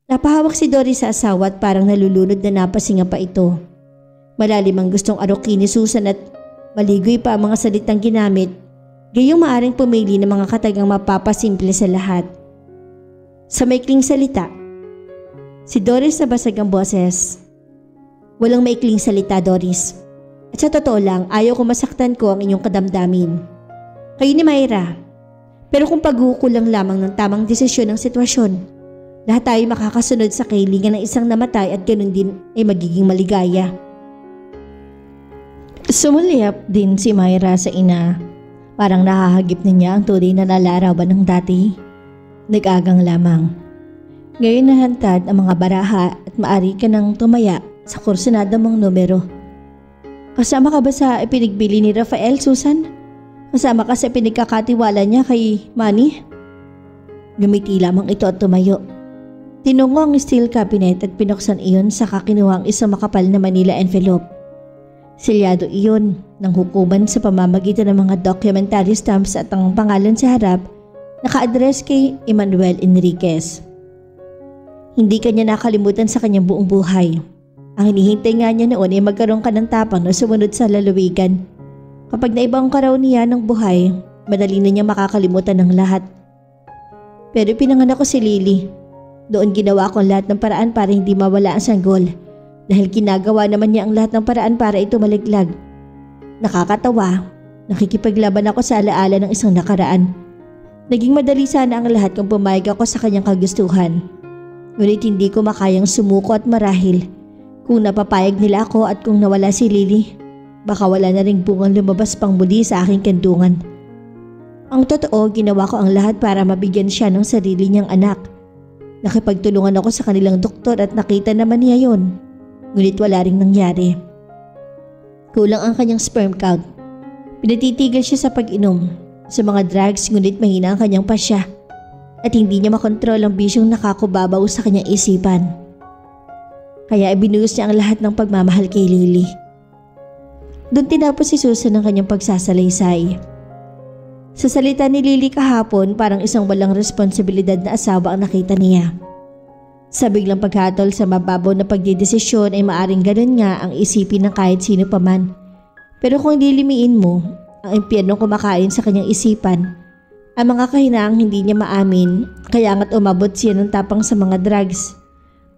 Napahawak si Doris sa asawa at parang nalulunod na napasinga pa ito. Malalim ang gustong arokin ni Susan at maligoy pa ang mga salitang ginamit, gayong maaring pumili ng mga katagang mapapasimple sa lahat. Sa maikling salita, si Doris na basag ang boses. Walang maikling salita, Doris. At sa totoo lang, ayaw ko masaktan ko ang inyong kadamdamin. Kayo ni Myra. Pero kung pagkukulang lamang ng tamang desisyon ng sitwasyon, lahat tayo makakasunod sa kahilingan ng isang namatay at ganun din ay magiging maligaya. Sumuliyap din si Myra sa ina. Parang nakahagip na niya ang tunay na nalarawan ng dati. Nag-agang lamang. Ngayon nahantad ang mga baraha at maari ka nang tumaya sa kursunada mong numero. Kasama ka ba sa ipinagbili ni Rafael, Susan? Kasama ka sa pinagkakatiwala niya kay Manny? Gumiti lamang ito at tumayo. Tinungo ang steel cabinet at pinuksan iyon saka kinuha ang isang makapal na Manila envelope. Selyado iyon ng hukuman sa pamamagitan ng mga documentary stamps at ang pangalan sa harap naka-address kay Emmanuel Enriquez. Hindi kanya nakalimutan sa kanyang buong buhay. Ang hinihintay nga niya noon ay magkaroon ka ng tapang na sumunod sa lalawigan. Kapag naibang ka raw niya ng buhay, madali na niya makakalimutan ng lahat. Pero pinanganak ko si Lily. Doon ginawa ko ang lahat ng paraan para hindi mawala ang sanggol. Dahil ginagawa naman niya ang lahat ng paraan para ito maliglag. Nakakatawa, nakikipaglaban ako sa alaala ng isang nakaraan. Naging madali sana ang lahat kung pumayag ako sa kanyang kagustuhan. Ngunit hindi ko makayang sumuko at marahil. Kung napapayag nila ako at kung nawala si Lily, baka wala na ring bungang lumabas pang muli sa aking kandungan. Ang totoo, ginawa ko ang lahat para mabigyan siya ng sarili niyang anak. Nakipagtulungan ako sa kanilang doktor at nakita naman niya yon. Ngunit wala ring nangyari. Kulang ang kanyang sperm count. Pinatitigil siya sa pag-inom, sa mga drugs, ngunit mahina ang kanyang pasya. At hindi niya makontrol ang bisyong nakakubabaw sa kanyang isipan. Kaya ibinuhos niya ang lahat ng pagmamahal kay Lily. Doon tinapos si Susan ang kanyang pagsasalaysay. Sa salita ni Lily kahapon, parang isang walang responsibilidad na asawa ang nakita niya. Sa biglang paghatol sa mababaw na pagdidesisyon ay maaring ganun nga ang isipin ng kahit sino pa man. Pero kung lilimiin mo ang impyernong kumakain sa kanyang isipan, ang mga kahinaang hindi niya maamin, kaya nga't umabot siya ng tapang sa mga drugs.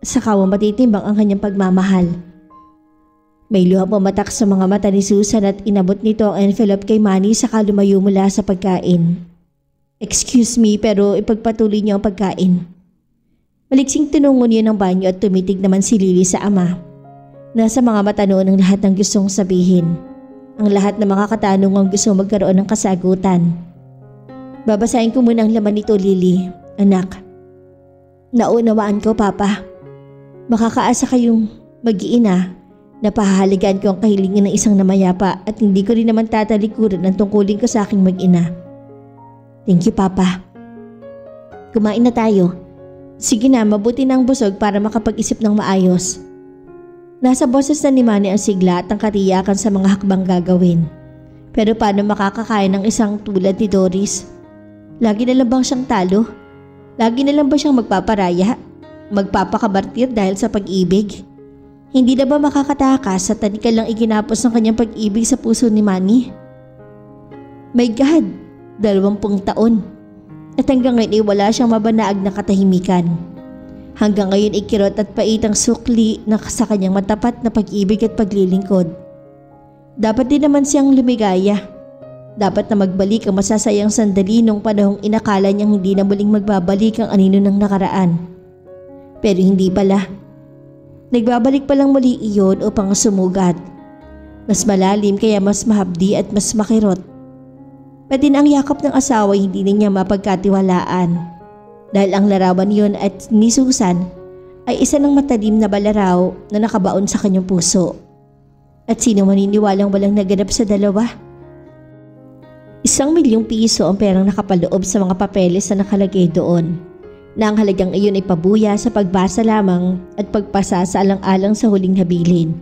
Saka matitimbang ang kanyang pagmamahal. May luha pumatak sa mga mata ni Susan at inabot nito ang envelope kay Manny saka lumayo mula sa pagkain. Excuse me, pero ipagpatuloy niyo ang pagkain. Maliksing tinungo niya ng banyo at tumitig naman si Lily sa ama. Nasa mga mata noon ang lahat ng gustong sabihin. Ang lahat ng mga katanungang gusto magkaroon ng kasagutan. Babasahin ko muna ang laman nito, Lily. Anak. Naunawaan ko, Papa. Makakaasa kayong mag-iina na pahahalagaan ko ang kahilingan ng isang namayapa at hindi ko rin naman tatalikuran ang tungkulin ko sa aking mag-ina. Thank you, Papa. Kumain na tayo. Sige na, mabuti na ang busog para makapag-isip ng maayos. Nasa boses na ni Manny ang sigla at ang katiyakan sa mga hakbang gagawin. Pero paano makakakaya ng isang tulad ni Doris? Lagi na lang bang siyang talo? Lagi na lang ba siyang magpaparaya? Magpapakabartir dahil sa pag-ibig? Hindi na ba makakatakas sa tanikal lang iginapos ng kanyang pag-ibig sa puso ni Manny? My God, 20 taon. At hanggang ngayon ay wala siyang mabanaag na katahimikan. Hanggang ngayon ay kirot at paitang sukli na sa kanyang matapat na pag-ibig at paglilingkod. Dapat din naman siyang lumigaya. Dapat na magbalik ang masasayang sandali nung panahong inakala niyang hindi na muling magbabalik ang anino ng nakaraan. Pero hindi pala. Nagbabalik palang muli iyon upang sumugat. Mas malalim kaya mas mahabdi at mas makirot. Pati na ang yakap ng asawa hindi niya mapagkatiwalaan. Dahil ang larawan yun at ni Susan ay isa ng matalim na balaraw na nakabaon sa kanyang puso. At sino maniniwalang walang naganap sa dalawa? 1,000,000 piso ang perang nakapaloob sa mga papeles na nakalagay doon, na ang halagang iyon ay pabuya sa pagbasa lamang at pagpasa sa alang-alang sa huling habilin.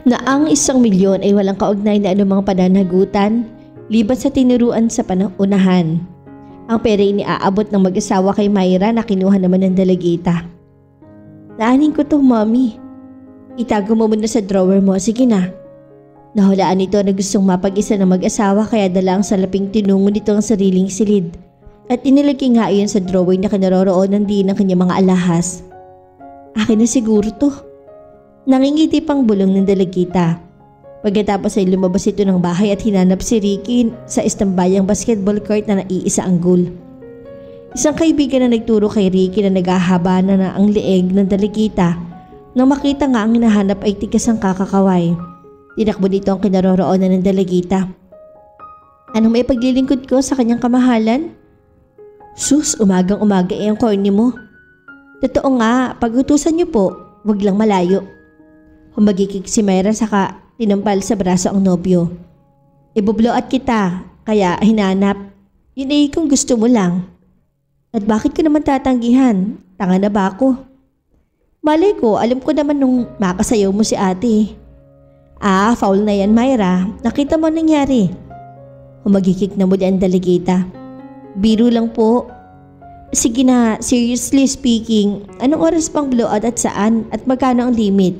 Na ang 1,000,000 ay walang kaugnay na anumang pananagutan libat sa tinuruan sa panaunahan. Ang pera ay iniaabot ng mag-asawa kay Myra na kinuha naman ng dalagita. Naanin ko to, Mommy. Itago mo muna sa drawer mo, sige na. Nahulaan nito na gustong mapag-isa ng mag-asawa kaya dala ang salaping tinungo nito ang sariling silid at inilagay nga iyon sa drawer na kinaroroonan din ng kanyang mga alahas. Akin na siguro to. Nangingiti pang bulong ng dalagita. Pagkatapos ay lumabas ito ng bahay at hinanap si Ricky sa istambayang basketball court na naiisa ang goal. Isang kaibigan na nagturo kay Ricky na naghahaba na ang leeg ng dalagita. Nang makita nga ang hinahanap ay tigas ang kakakaway. Tinakbo dito ang kinaroroonan ng dalagita. Anong may paglilingkod ko sa kanyang kamahalan? Sus, umagang-umaga ang corny mo. Totoo nga, pagutusan niyo po, wag lang malayo. Humagikik si Myra saka tinampal sa braso ang nobyo. Ibubloat kita, kaya hinanap. Yun ay kung gusto mo lang. At bakit ko naman tatanggihan? Tanga na ba ako? Malay ko, alam ko naman nung makasayaw mo si ate. Foul na yan, Myra. Nakita mo nangyari. Humagikik na muli ang dalagita. Biro lang po. Sige na, seriously speaking, anong oras pang blowout at saan at magkano ang limit?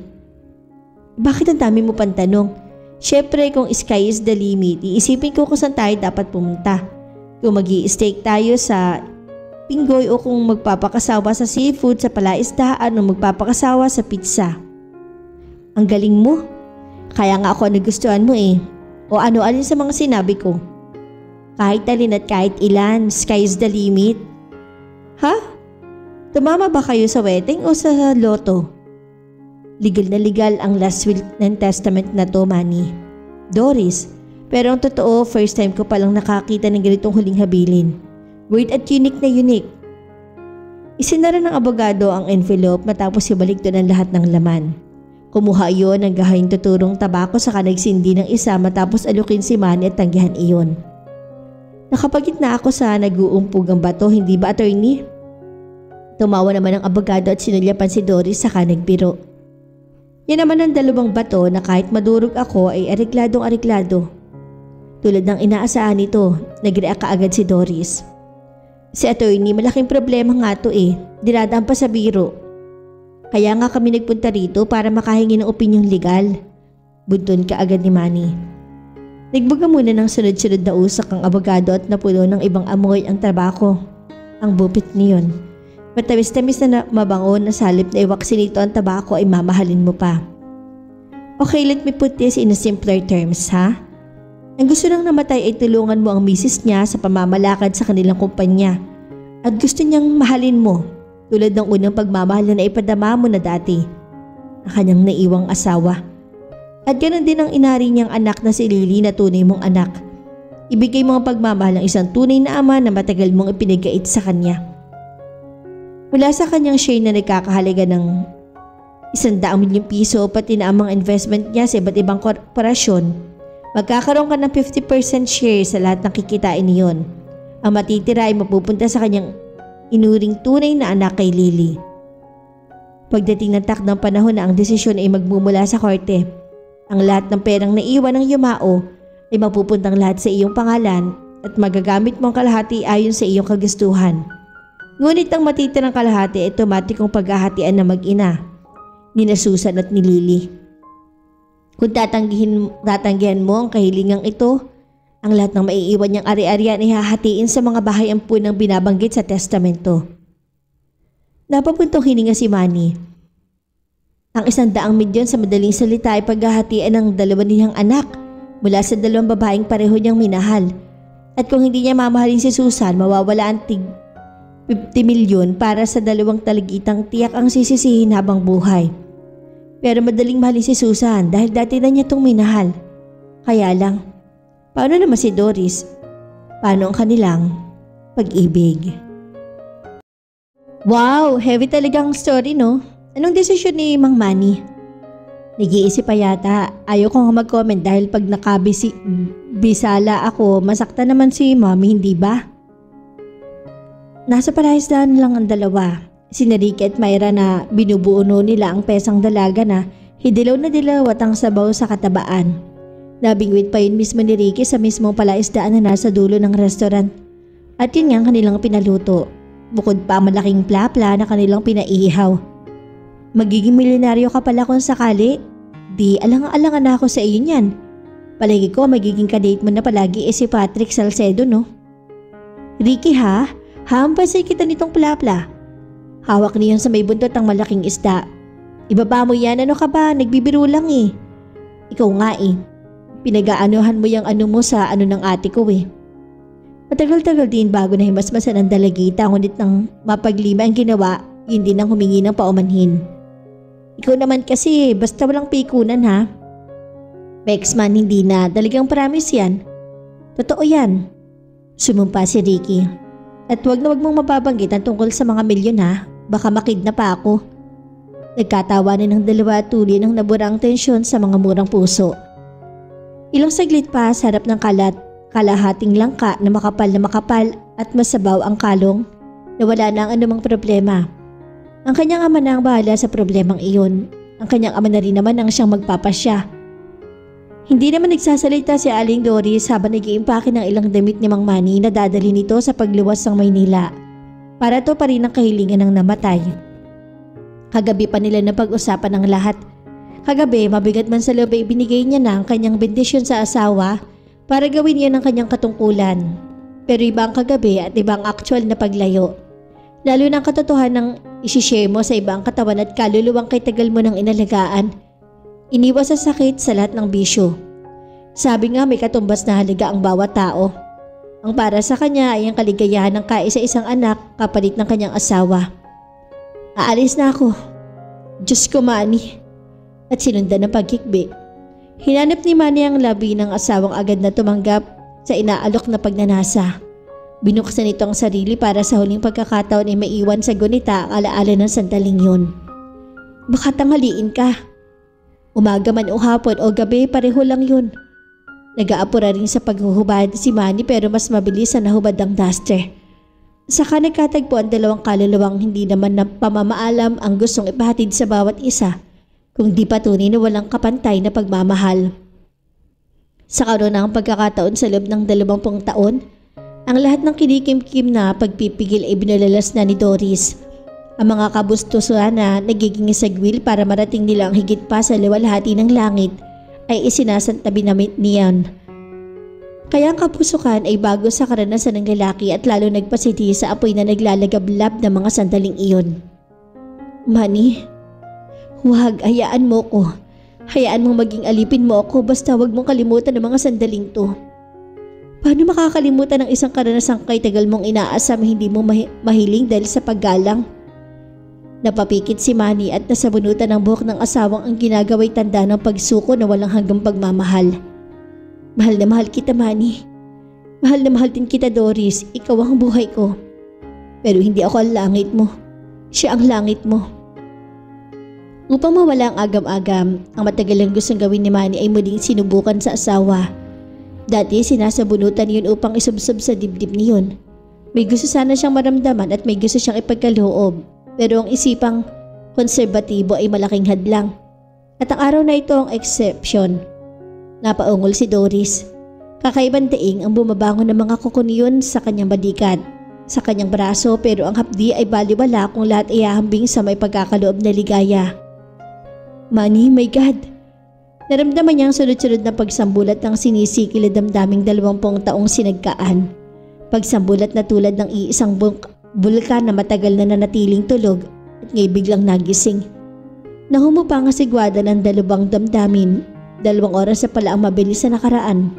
Bakit ang dami mo pang tanong? Syempre kung sky is the limit, iisipin ko kung saan tayo dapat pumunta. Kung mag-i-steak tayo sa Pinggoy o kung magpapakasawa sa seafood sa palaisdaan o magpapakasawa sa pizza. Ang galing mo. Kaya nga ako nagustuhan mo eh. O ano-alin sa mga sinabi ko. Kahit alin at kahit ilan, sky is the limit. Ha? Tumama ba kayo sa wedding o sa loto? Legal na legal ang last will ng testament na to, Manny. Doris, pero ang totoo, first time ko palang nakakita ng ganitong huling habilin. Weird at unique na unique. Isinara ng abogado ang envelope matapos ibalik doon ang lahat ng laman. Kumuha iyon ng gahayang tuturong tabako sa kanagsindi ng isa matapos alukin si Manny at tanggihan iyon. Nakapagitna ako sa nag-uumpugang bato, hindi ba, attorney? Tumawa naman ang abogado at sinulyapan si Doris saka nagbiro. Yan naman ang 2 bato na kahit madurog ako ay arikladong-ariklado. Tulad ng inaasahan nito, nag-react kaagad si Doris. Si attorney, malaking problema nga to eh. Dinadaan pa sa biro. Kaya nga kami nagpunta rito para makahingi ng opinyong legal. Bunton ka agad ni Manny. Nagbuga muna ng sunod-sunod na usak ang abogado at napuno ng ibang amoy ang tabako. Ang bupit niyon. Matamis-tamis na mabango na salip na iwaksin nito ang tabako ay mamahalin mo pa. Okay, let me put this in a simpler terms, ha? Ang gusto nang namatay ay tulungan mo ang misis niya sa pamamalakad sa kanilang kumpanya at gusto niyang mahalin mo tulad ng unang pagmamahal na ipadama mo na dati ang kanyang naiwang asawa. At ganoon din ang inari niyang anak na si Lily na tunay mong anak. Ibigay mo ang pagmamahal ng isang tunay na ama na matagal mong ipinagkait sa kanya. Mula sa kanyang share na nagkakahalaga ng 100,000,000 piso pati na ang mga investment niya sa iba't ibang korporasyon, magkakaroon ka ng 50% share sa lahat ng kikitain niyon. Ang matitira ay mapupunta sa kanyang inuring tunay na anak kay Lily. Pagdating ng takdang panahon na ang desisyon ay magmumula sa korte, ang lahat ng perang naiwan ng yumao ay mapupuntang lahat sa iyong pangalan at magagamit mo ang kalahati ayon sa iyong kagustuhan. Ngunit ang matitirang kalahati ay otomatikong paghahatian ng mag-ina, ni Susan at ni Lily. Kung tatanggihan mo ang kahilingang ito, ang lahat ng maiiwan niyang ari-arian ay hahatiin sa mga bahay ampunang binabanggit sa testamento. Napapuntong hininga si Manny. Ang 100 milyon sa madaling salita ay paghahatian ng 2 niyang anak mula sa 2 babaeng pareho niyang minahal. At kung hindi niya mamahalin si Susan, mawawala ang 50 milyon para sa 2 talagitang tiyak ang sisisihin habang buhay. Pero madaling mahalin si Susan dahil dati na niya itong minahal. Kaya lang, paano naman si Doris? Paano ang kanilang pag-ibig? Wow, heavy talagang story, no? Anong desisyon ni Mang Manny? Nag-iisip pa yata. Ayaw ko nga mag-comment dahil pag bisala ako, masaktan naman si Mommy, hindi ba? Nasa parehasdahan lang ang dalawa. Sina Ricky at Myra na binubuo nila ang pesang dalaga na hidilaw na dilaw at ang sabaw sa katabaan. Nabingwit pa yun mismo ni Ricky sa mismong palaisdaan na nasa dulo ng restaurant. At yun nga ang kanilang pinaluto. Bukod pa ang malaking plapla na kanilang pinaihaw. Magiging milyonaryo ka pala kung sakali. Di alang-alangan na ako sa iyo niyan. Palagi ko magiging kadate mo na palagi si Patrick Salcedo, no? Ricky ha? Hampasin kita nitong plapla. Hawak niyan sa may buntot ang malaking isda. Ibaba mo yan, ano ka ba? Nagbibiro lang eh. Ikaw nga eh. Pinag-aanuhan mo yung ano mo sa ano ng ate ko eh. Matagal-tagal din bago na himasmasan ang dalagita ngunit nang mapaglima ang ginawa, yun din ang humingi ng paumanhin. Ikaw naman kasi, basta walang pikunan ha. Bexman, hindi na. Talagang promise yan. Totoo yan. Sumumpa si Ricky. At wag mong mababanggit ang tungkol sa mga milyon ha. Baka makidnap pa ako. Nagkatawanan ng dalawa at tuloy ng naburang tensyon sa mga murang puso. Ilang saglit pa sa harap ng kalahating langka na makapal at masabaw ang kalong na wala na ang anumang problema. Ang kanyang ama na ang bahala sa problemang iyon. Ang kanyang ama na rin naman ang siyang magpapasya. Hindi naman nagsasalita si Aling Doris habang nag-iimpake ng ilang damit ni Mang Manny na dadali nito sa pagluwas ng Maynila. Para to pa rin ang kahilingan ng namatay. Kagabi pa nila napag-usapan ng lahat. Kagabi, mabigat man sa loob ay ibinigay niya na ang kanyang bendisyon sa asawa para gawin yan ang kanyang katungkulan. Pero iba ang kagabi at iba ang actual na paglayo. Lalo na ang katotohanan ng isishare mo sa ibang katawan at kaluluwang kay tagal mo ng inalagaan. Iniwas sa sakit sa lahat ng bisyo. Sabi nga may katumbas na halaga ang bawat tao. Ang para sa kanya ay ang kaligayahan ng kaisa-isang anak kapalit ng kanyang asawa. Aalis na ako. Diyos ko, Manny. At sinundan ng pagkikbi. Hinanap ni Manny ang labi ng asawang agad na tumanggap sa inaalok na pagnanasa. Binuksan ito ang sarili para sa huling pagkakataon ay maiwan sa gunita ang alaala ng sandaling yun. Baka tanghaliin ka. Umaga man o hapon o gabi, pareho lang yun. Nag-aapura rin sa paghuhubad si Manny pero mas mabilis na nahubad ang duster. Saka nagkatagpo ang dalawang kaluluwang hindi naman na pamamaalam ang gustong ipahatid sa bawat isa, kung di patunay na walang kapantay na pagmamahal. Sa karoon ng pagkakataon sa loob ng 20 taon, ang lahat ng kinikim-kim na pagpipigil ay binulalas na ni Doris. Ang mga kabustusan na nagiging sagwil para marating nila ang higit pa sa luwalhati ng langit ay isinasantabi na niyan. Kaya ang kapusukan ay bago sa karanasan ng lalaki at lalo nagpasiti sa apoy na naglalagablab ng mga sandaling iyon. Manny, huwag, hayaan mo ko. Hayaan mong maging alipin mo ako basta huwag mong kalimutan ang mga sandaling to. Paano makakalimutan ng isang karanasang kay tagal mong inaasam hindi mo mahiling dahil sa paggalang? Napapikit si Manny at nasabunutan ng buhok ng asawang ang ginagawa'y tanda ng pagsuko na walang hanggang pagmamahal. Mahal na mahal kita, Manny. Mahal na mahal din kita, Doris. Ikaw ang buhay ko. Pero hindi ako ang langit mo. Siya ang langit mo. Upang mawala ang agam-agam, ang matagalang gustong gawin ni Manny ay muling sinubukan sa asawa. Dati sinasabunutan yun upang isubsob sa dibdib niyon. May gusto sana siyang maramdaman at may gusto siyang ipagkaloob. Pero ang isipang konserbatibo ay malaking hadlang. At ang araw na ito ang exception. Napaungol si Doris. Kakaibang daing ang bumabangon ng mga kuko niyon sa kanyang balikat, sa kanyang braso, pero ang hapdi ay baliwala kung lahat ay ahambing sa may pagkakaloob na ligaya. Manny, my God! Naramdaman niya ang sunod-sunod na pagsambulat ng sinisikil na damdaming 20 taong sinagkaan. Pagsambulat na tulad ng iisang bulkan na matagal na nanatiling tulog at ngayon biglang nagising. Nahumupa ang sigwada ng dalawang damdamin. 2 oras na pala ang mabilis na nakaraan.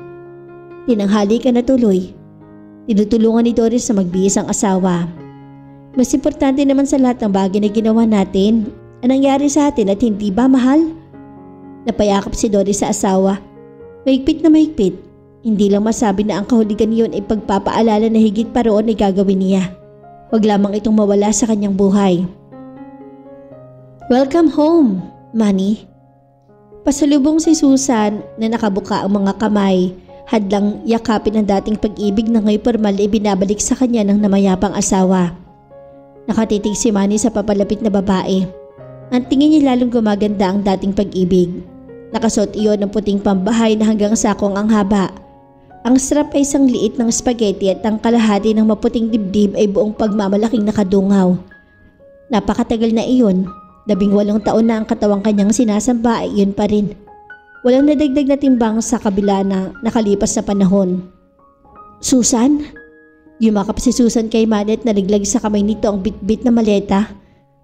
Tinanghali ka na tuloy. Tinutulungan ni Doris na magbihis ang asawa. Mas importante naman sa lahat ng bagay na ginawa natin. Anong nangyari sa atin at hindi ba, mahal? Napayakap si Doris sa asawa. Mahigpit na mahigpit. Hindi lang masabi na ang kahuligan niyon ay pagpapaalala na higit pa roon ay gagawin niya. Huwag lamang itong mawala sa kanyang buhay. Welcome home, Manny. Pasalubong si Susan na nakabuka ang mga kamay. Hadlang yakapin ang dating pag-ibig na ngayon formal ay binabalik sa kanya ng namayapang asawa. Nakatitig si Manny sa papalapit na babae. Ang tingin niya lalong gumaganda ang dating pag-ibig. Nakasuot iyon ng puting pambahay na hanggang sakong ang haba. Ang strap ay isang liit ng spaghetti at ang kalahati ng maputing dibdib ay buong pagmamalaking nakadungaw. Napakatagal na iyon. 18 taon na ang katawang kanyang sinasamba ay iyon pa rin. Walang nadagdag na timbang sa kabila na nakalipas na panahon. Susan? Yumakap si Susan kay Manny at nalaglag sa kamay nito ang bitbit na maleta.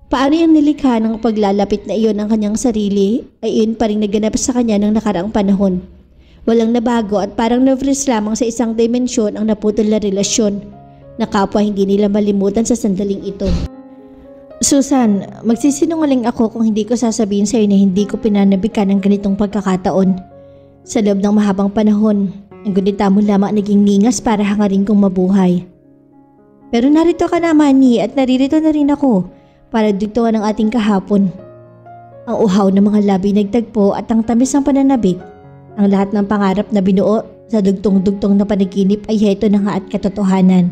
Paano yung nilikha ng paglalapit na iyon ng kanyang sarili ay iyon pa rin naganap sa kanya ng nakaraang panahon. Walang nabago at parang na-freeze lamang sa isang dimensyon ang naputol na relasyon na kapwa hindi nila malimutan sa sandaling ito. Susan, magsisinungaling ako kung hindi ko sasabihin sa iyo na hindi ko pinanabikan ng ganitong pagkakataon. Sa loob ng mahabang panahon, ang gunita mo lamang naging ningas para hangarin kong mabuhay. Pero narito ka na, Manny, at naririto na rin ako para dugtungan ang ating kahapon. Ang uhaw ng mga labi nagtagpo at ang tamis ng pananabik. Ang lahat ng pangarap na binuo sa dugtong-dugtong na panaginip ay heto na nga at katotohanan.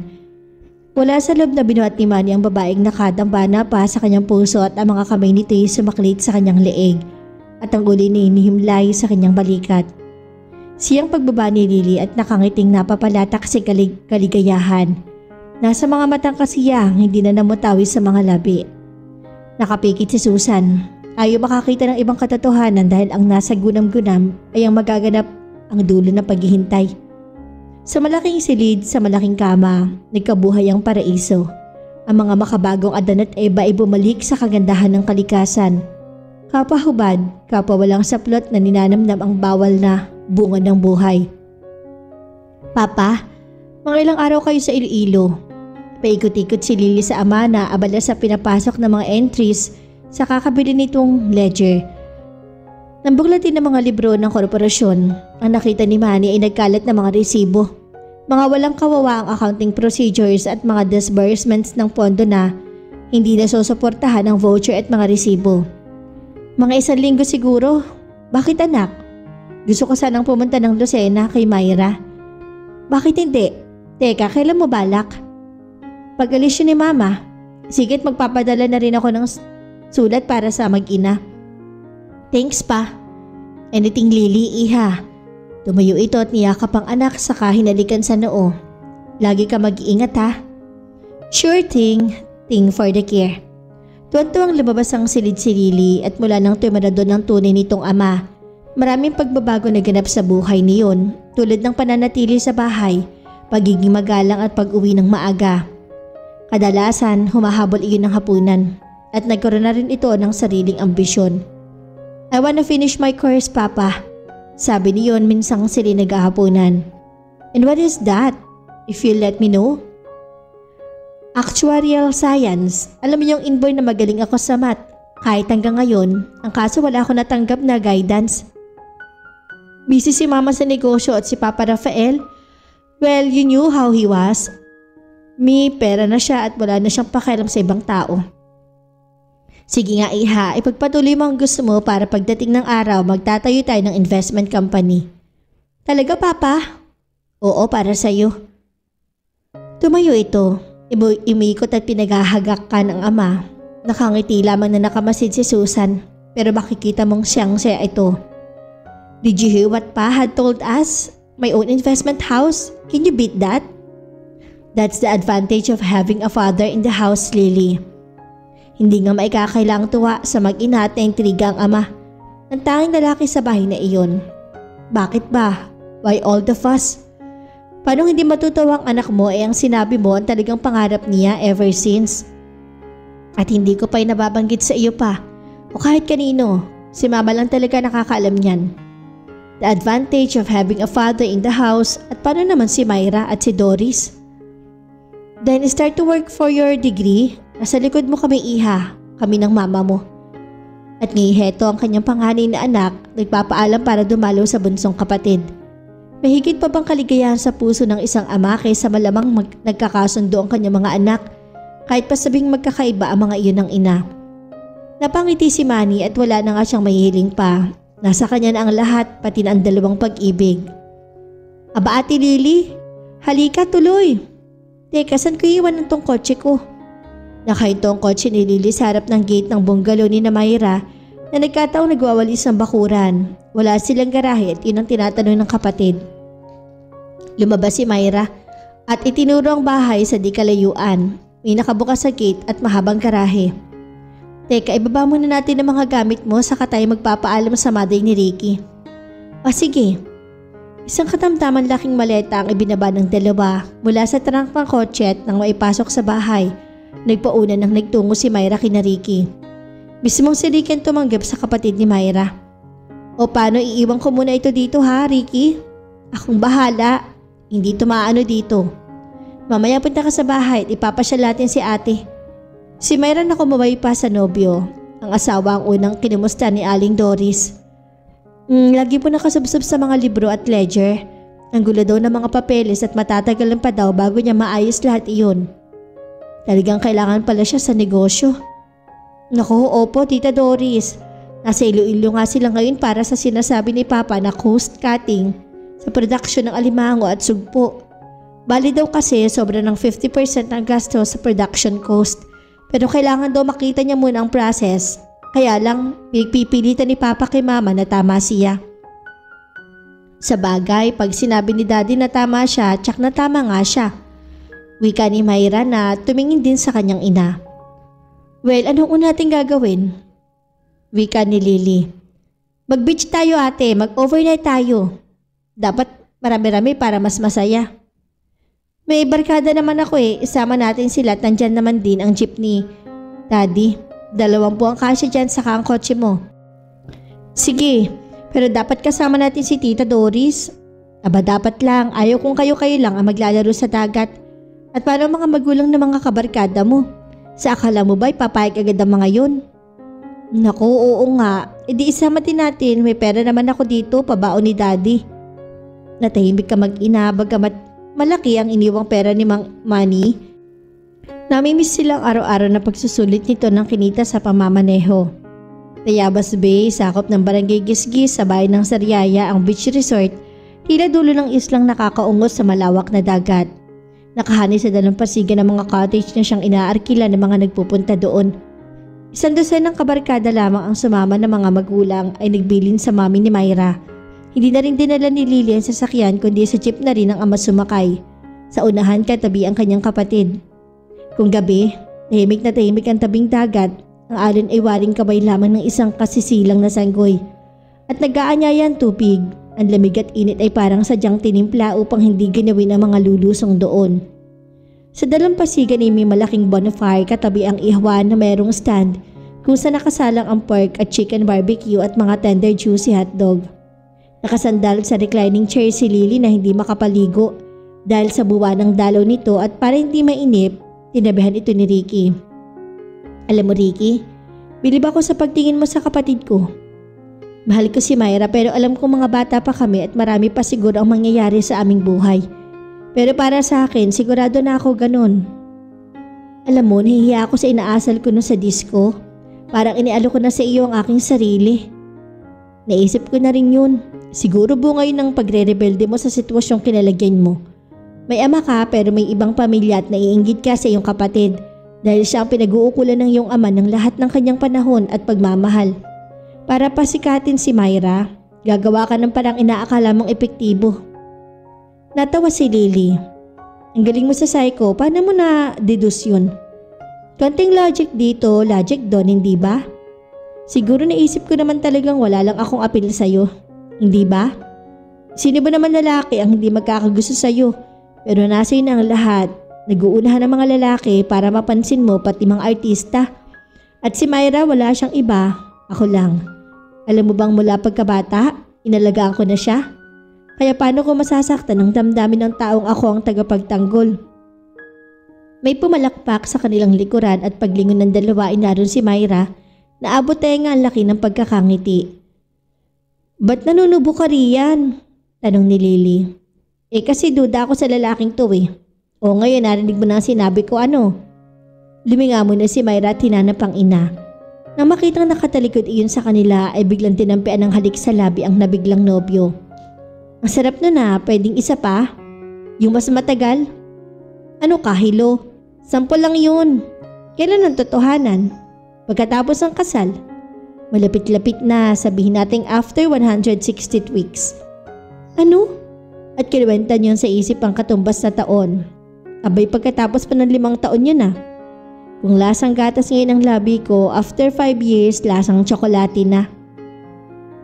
Wala sa loob na binuhat ni Manny ang babaeng nakadambana pa sa kanyang puso at ang mga kamay nito ay sumaklit sa kanyang leeg at ang uli na inihimlay sa kanyang balikat. Siyang pagbaba ni Lily at nakangiting napapalatak si kaligayahan. Nasa mga matang kasiyang hindi na namutawi sa mga labi. Nakapikit si Susan. Ayaw makakita ng ibang katotohanan dahil ang nasa gunam-gunam ay ang magaganap ang dulo ng paghihintay. Sa malaking silid, sa malaking kama, nagkabuhay ang paraiso. Ang mga makabagong Adan at Eva ay bumalik sa kagandahan ng kalikasan. Kapwa hubad, kapwa walang saplot na ninanamnam ang bawal na bunga ng buhay. Papa, mga ilang araw kayo sa Iloilo. Paikot-ikot si Lily sa ama na abala sa pinapasok ng mga entries sa kakabili nitong ledger. Nambuklatin ng mga libro ng korporasyon. Ang nakita ni Manny ay nagkalat na mga resibo. Mga walang kawawa ang accounting procedures at mga disbursements ng pondo na hindi na susuportahan ng voucher at mga resibo. Mga 1 linggo siguro. Bakit anak? Gusto ko sanang pumunta ng Lucena kay Myra. Bakit hindi? Teka, kailan mo balak? Pag-alis yun ni Mama, sigit magpapadala na rin ako ng sulat para sa mag-ina. Thanks pa. Anything, Lily, iha. Tumayo ito at niyakap ang anak saka hinalikan sa noo. Lagi ka mag-iingat ha. Sure thing for the care. Tuwan-tuwang lumabas ang silid si Lily at mula nang tumira doon ang tunay nitong ama. Maraming pagbabago na ganap sa buhay niyon tulad ng pananatili sa bahay, pagiging magalang at pag-uwi ng maaga. Kadalasan, humahabol iyon ng hapunan at nagkaroon na rin ito ng sariling ambisyon. I wanna finish my course, Papa. Sabi niyon minsang sila naghahapunan. And what is that? If you let me know? Actuarial Science. Alam mo yung inboy na magaling ako sa math. Kahit hanggang ngayon, ang kaso wala ako natanggap na guidance. Busy si Mama sa negosyo at si Papa Rafael. Well, you knew how he was. May pera na siya at wala na siyang pakialam sa ibang tao. Sige nga iha, ipagpatuloy mo ang gusto mo para pagdating ng araw magtatayo tayo ng investment company. Talaga, Papa? Oo, para sa'yo. Tumayo ito. Umikot at pinaghahagakkan ang ama. Nakangiti lamang na nakamasid si Susan, pero makikita mong siya ito. Did you hear what Pa had told us? My own investment house? Can you beat that? That's the advantage of having a father in the house, Lily. Hindi nga maikakailang tuwa sa mag-ina at naintriga ang ama. Ang tanging lalaki sa bahay na iyon. Bakit ba? Why all the fuss? Paano hindi matutuwa ang anak mo ang sinabi mo ang talagang pangarap niya ever since? At hindi ko pa'y nababanggit sa iyo pa o kahit kanino. Si mama lang talaga nakakaalam niyan. The advantage of having a father in the house at paano naman si Myra at si Doris? Then start to work for your degree. Nasa likod mo kami, iha. Kami ng mama mo. At ngayon heto ang kanyang panganay na anak, nagpapaalam para dumalo sa bunsong kapatid. Mahigit pa bang kaligayahan sa puso ng isang ama kaysa malamang nagkakasundo ang kanyang mga anak kahit pa sabing magkakaiba ang mga iyon ng ina. Napangiti si Manny at wala na nga siyang mahihiling pa. Nasa kanya na ang lahat, pati na ang dalawang pag-ibig. Aba Ate Lily, halika tuloy. Teka, saan ko iwan ng tong kotse ko? Nakahinto ang kotse ni Lily sa harap ng gate ng bungalow ni Myra na nagkataong nagwawalis ng bakuran. Wala silang garahe at yun ang tinatanong ng kapatid. Lumabas si Myra at itinuro ang bahay sa di kalayuan. May nakabukas sa gate at mahabang garahe. Teka, ibaba muna natin ang mga gamit mo saka tayo magpapaalam sa mother ni Ricky. O sige. Isang katamtaman laking maleta ang ibinaba ng dalawa mula sa trunk ng kotse at nang maipasok sa bahay. Nagpauna nang nagtungo si Myra kina Ricky. Mismong si Ricky ang tumanggap sa kapatid ni Myra. O paano, iiwan ko muna ito dito ha, Ricky? Akong bahala. Hindi tumaano dito. Mamaya punta ka sa bahay at ipapasyal natin si ate. Si Myra na kumabay pa sa nobyo. Ang asawa ang unang kinumusta ni Aling Doris. Lagi po nakasubsob sa mga libro at ledger. Ang gulo daw ng mga papeles at matatagalan pa daw bago niya maayos lahat iyon. Talagang kailangan pala siya sa negosyo. Naku, opo Tita Doris. Nasa Iloilo nga sila ngayon para sa sinasabi ni Papa na coast cutting sa production ng alimango at sugpo. Bali daw kasi sobra ng 50% ng gasto sa production cost. Pero kailangan daw makita niya muna ang process. Kaya lang, pinagpipilitan ni Papa kay Mama na tama siya. Sa bagay, pag sinabi ni Daddy na tama siya, tsak na tama nga siya. Wika ni Myra na tumingin din sa kanyang ina. Well, anong una natin gagawin? Wika ni Lily. Mag-beach tayo ate, mag-overnight tayo. Dapat marami-rami para mas masaya. May barkada naman ako isama natin sila at nandyan naman din ang jeepney. Daddy, 20 ang kasya dyan saka ang kotse mo. Sige, pero dapat kasama natin si Tita Doris. Aba dapat lang, ayaw kung kayo-kayo lang ang maglalaro sa dagat. At para mga magulang ng mga kabarkada mo. Sa akala mo ba ipapayag agad ang mga yun? Naku, oo nga. E di isama din natin, may pera naman ako dito, pabaon ni Daddy. Natahimik ka mag-ina, bagamat malaki ang iniwang pera ni Mang Manny. Namimiss silang araw-araw na pagsusulit nito ng kinita sa pamamaneho. Tayabas Bay, sakop ng Barangay Gisgis sa bayan ng Sariaya ang beach resort, tila dulo ng islang nakakaungos sa malawak na dagat. Nakahani sa dalampasigan ng mga cottage na siyang inaarkila ng mga nagpupunta doon. 100 ng kabarkada lamang ang sumama ng mga magulang ay nagbilin sa mami ni Myra. Hindi na rin dinala ni Lily ang sasakyan kundi sa jeep na rin ang ama sumakay. Sa unahan katabi ang kanyang kapatid. Kung gabi, tahimik na tahimik ang tabing dagat, ang alon ay waring kamay lamang ng isang kasisilang na sanggoy. At nag-aanyaya ang tubig, ang lamig at init ay parang sadyang tinimpla upang hindi ginawin ang mga lulusong doon. Sa dalampasigan ay may malaking bonfire katabi ang ihwan na mayroong stand kung saan nakasalang ang pork at chicken barbecue at mga tender juicy hotdog. Nakasandal sa reclining chair si Lily na hindi makapaligo dahil sa buwa ng dalaw nito at para hindi mainip, tinabihan ito ni Ricky. Alam mo Ricky, bilib ako sa pagtingin mo sa kapatid ko. Mahal ko si Myra pero alam kong mga bata pa kami at marami pa siguro ang mangyayari sa aming buhay. Pero para sa akin, sigurado na ako ganun. Alam mo, nahihiya ako sa inaasal ko no sa disco. Parang inialo ko na sa iyo ang aking sarili. Naisip ko na rin yun. Siguro bunga yun ng pagre-rebelde mo sa sitwasyong kinalagyan mo. May ama ka pero may ibang pamilya at naiinggit ka sa iyong kapatid dahil siya ang pinag-uukulan ng iyong ama ng lahat ng kanyang panahon at pagmamahal. Para pasikatin si Myra, gagawa ka ng parang inaakala mong epektibo. Natawa si Lily. Ang galing mo sa psycho, paano mo na-deduce yun? Konting logic dito, logic doon, hindi ba? Siguro naisip ko naman talagang wala lang akong apil sa'yo, hindi ba? Sino ba naman lalaki ang hindi magkakagusto sa'yo? Pero nasa na ang lahat. Nag-uunahan ng mga lalaki para mapansin mo pati mga artista. At si Myra wala siyang iba, ako lang. Alam mo bang mula pagkabata, inalagaan ko na siya? Kaya paano ko masasaktan ng damdamin ng taong ako ang tagapagtanggol? May pumalakpak sa kanilang likuran at paglingon ng dalawa ay naroon si Myra na abot nga ang laki ng pagkakangiti. Ba't nanunubo ka riyan? Tanong ni Lily. Kasi duda ako sa lalaking to eh. O ngayon narinig mo na ang sinabi ko ano? Luminga muna si Myra at hinanap ang ina. Nang makitang nakatalikod iyon sa kanila ay biglang tinampian ng halik sa labi ang nabiglang nobyo. Ang sarap nun pwedeng isa pa? Yung mas matagal? Ano ka, Hilo? 10 lang yun. Kailan ang totohanan? Pagkatapos ng kasal? Malapit-lapit na, sabihin nating after 160 weeks. Ano? At kinuwentan yun sa isip ang katumbas na taon. Abay pagkatapos pa ng 5 taon yun Kung lasang gatas ngayon ang labi ko, after 5 years, lasang tsokolate na.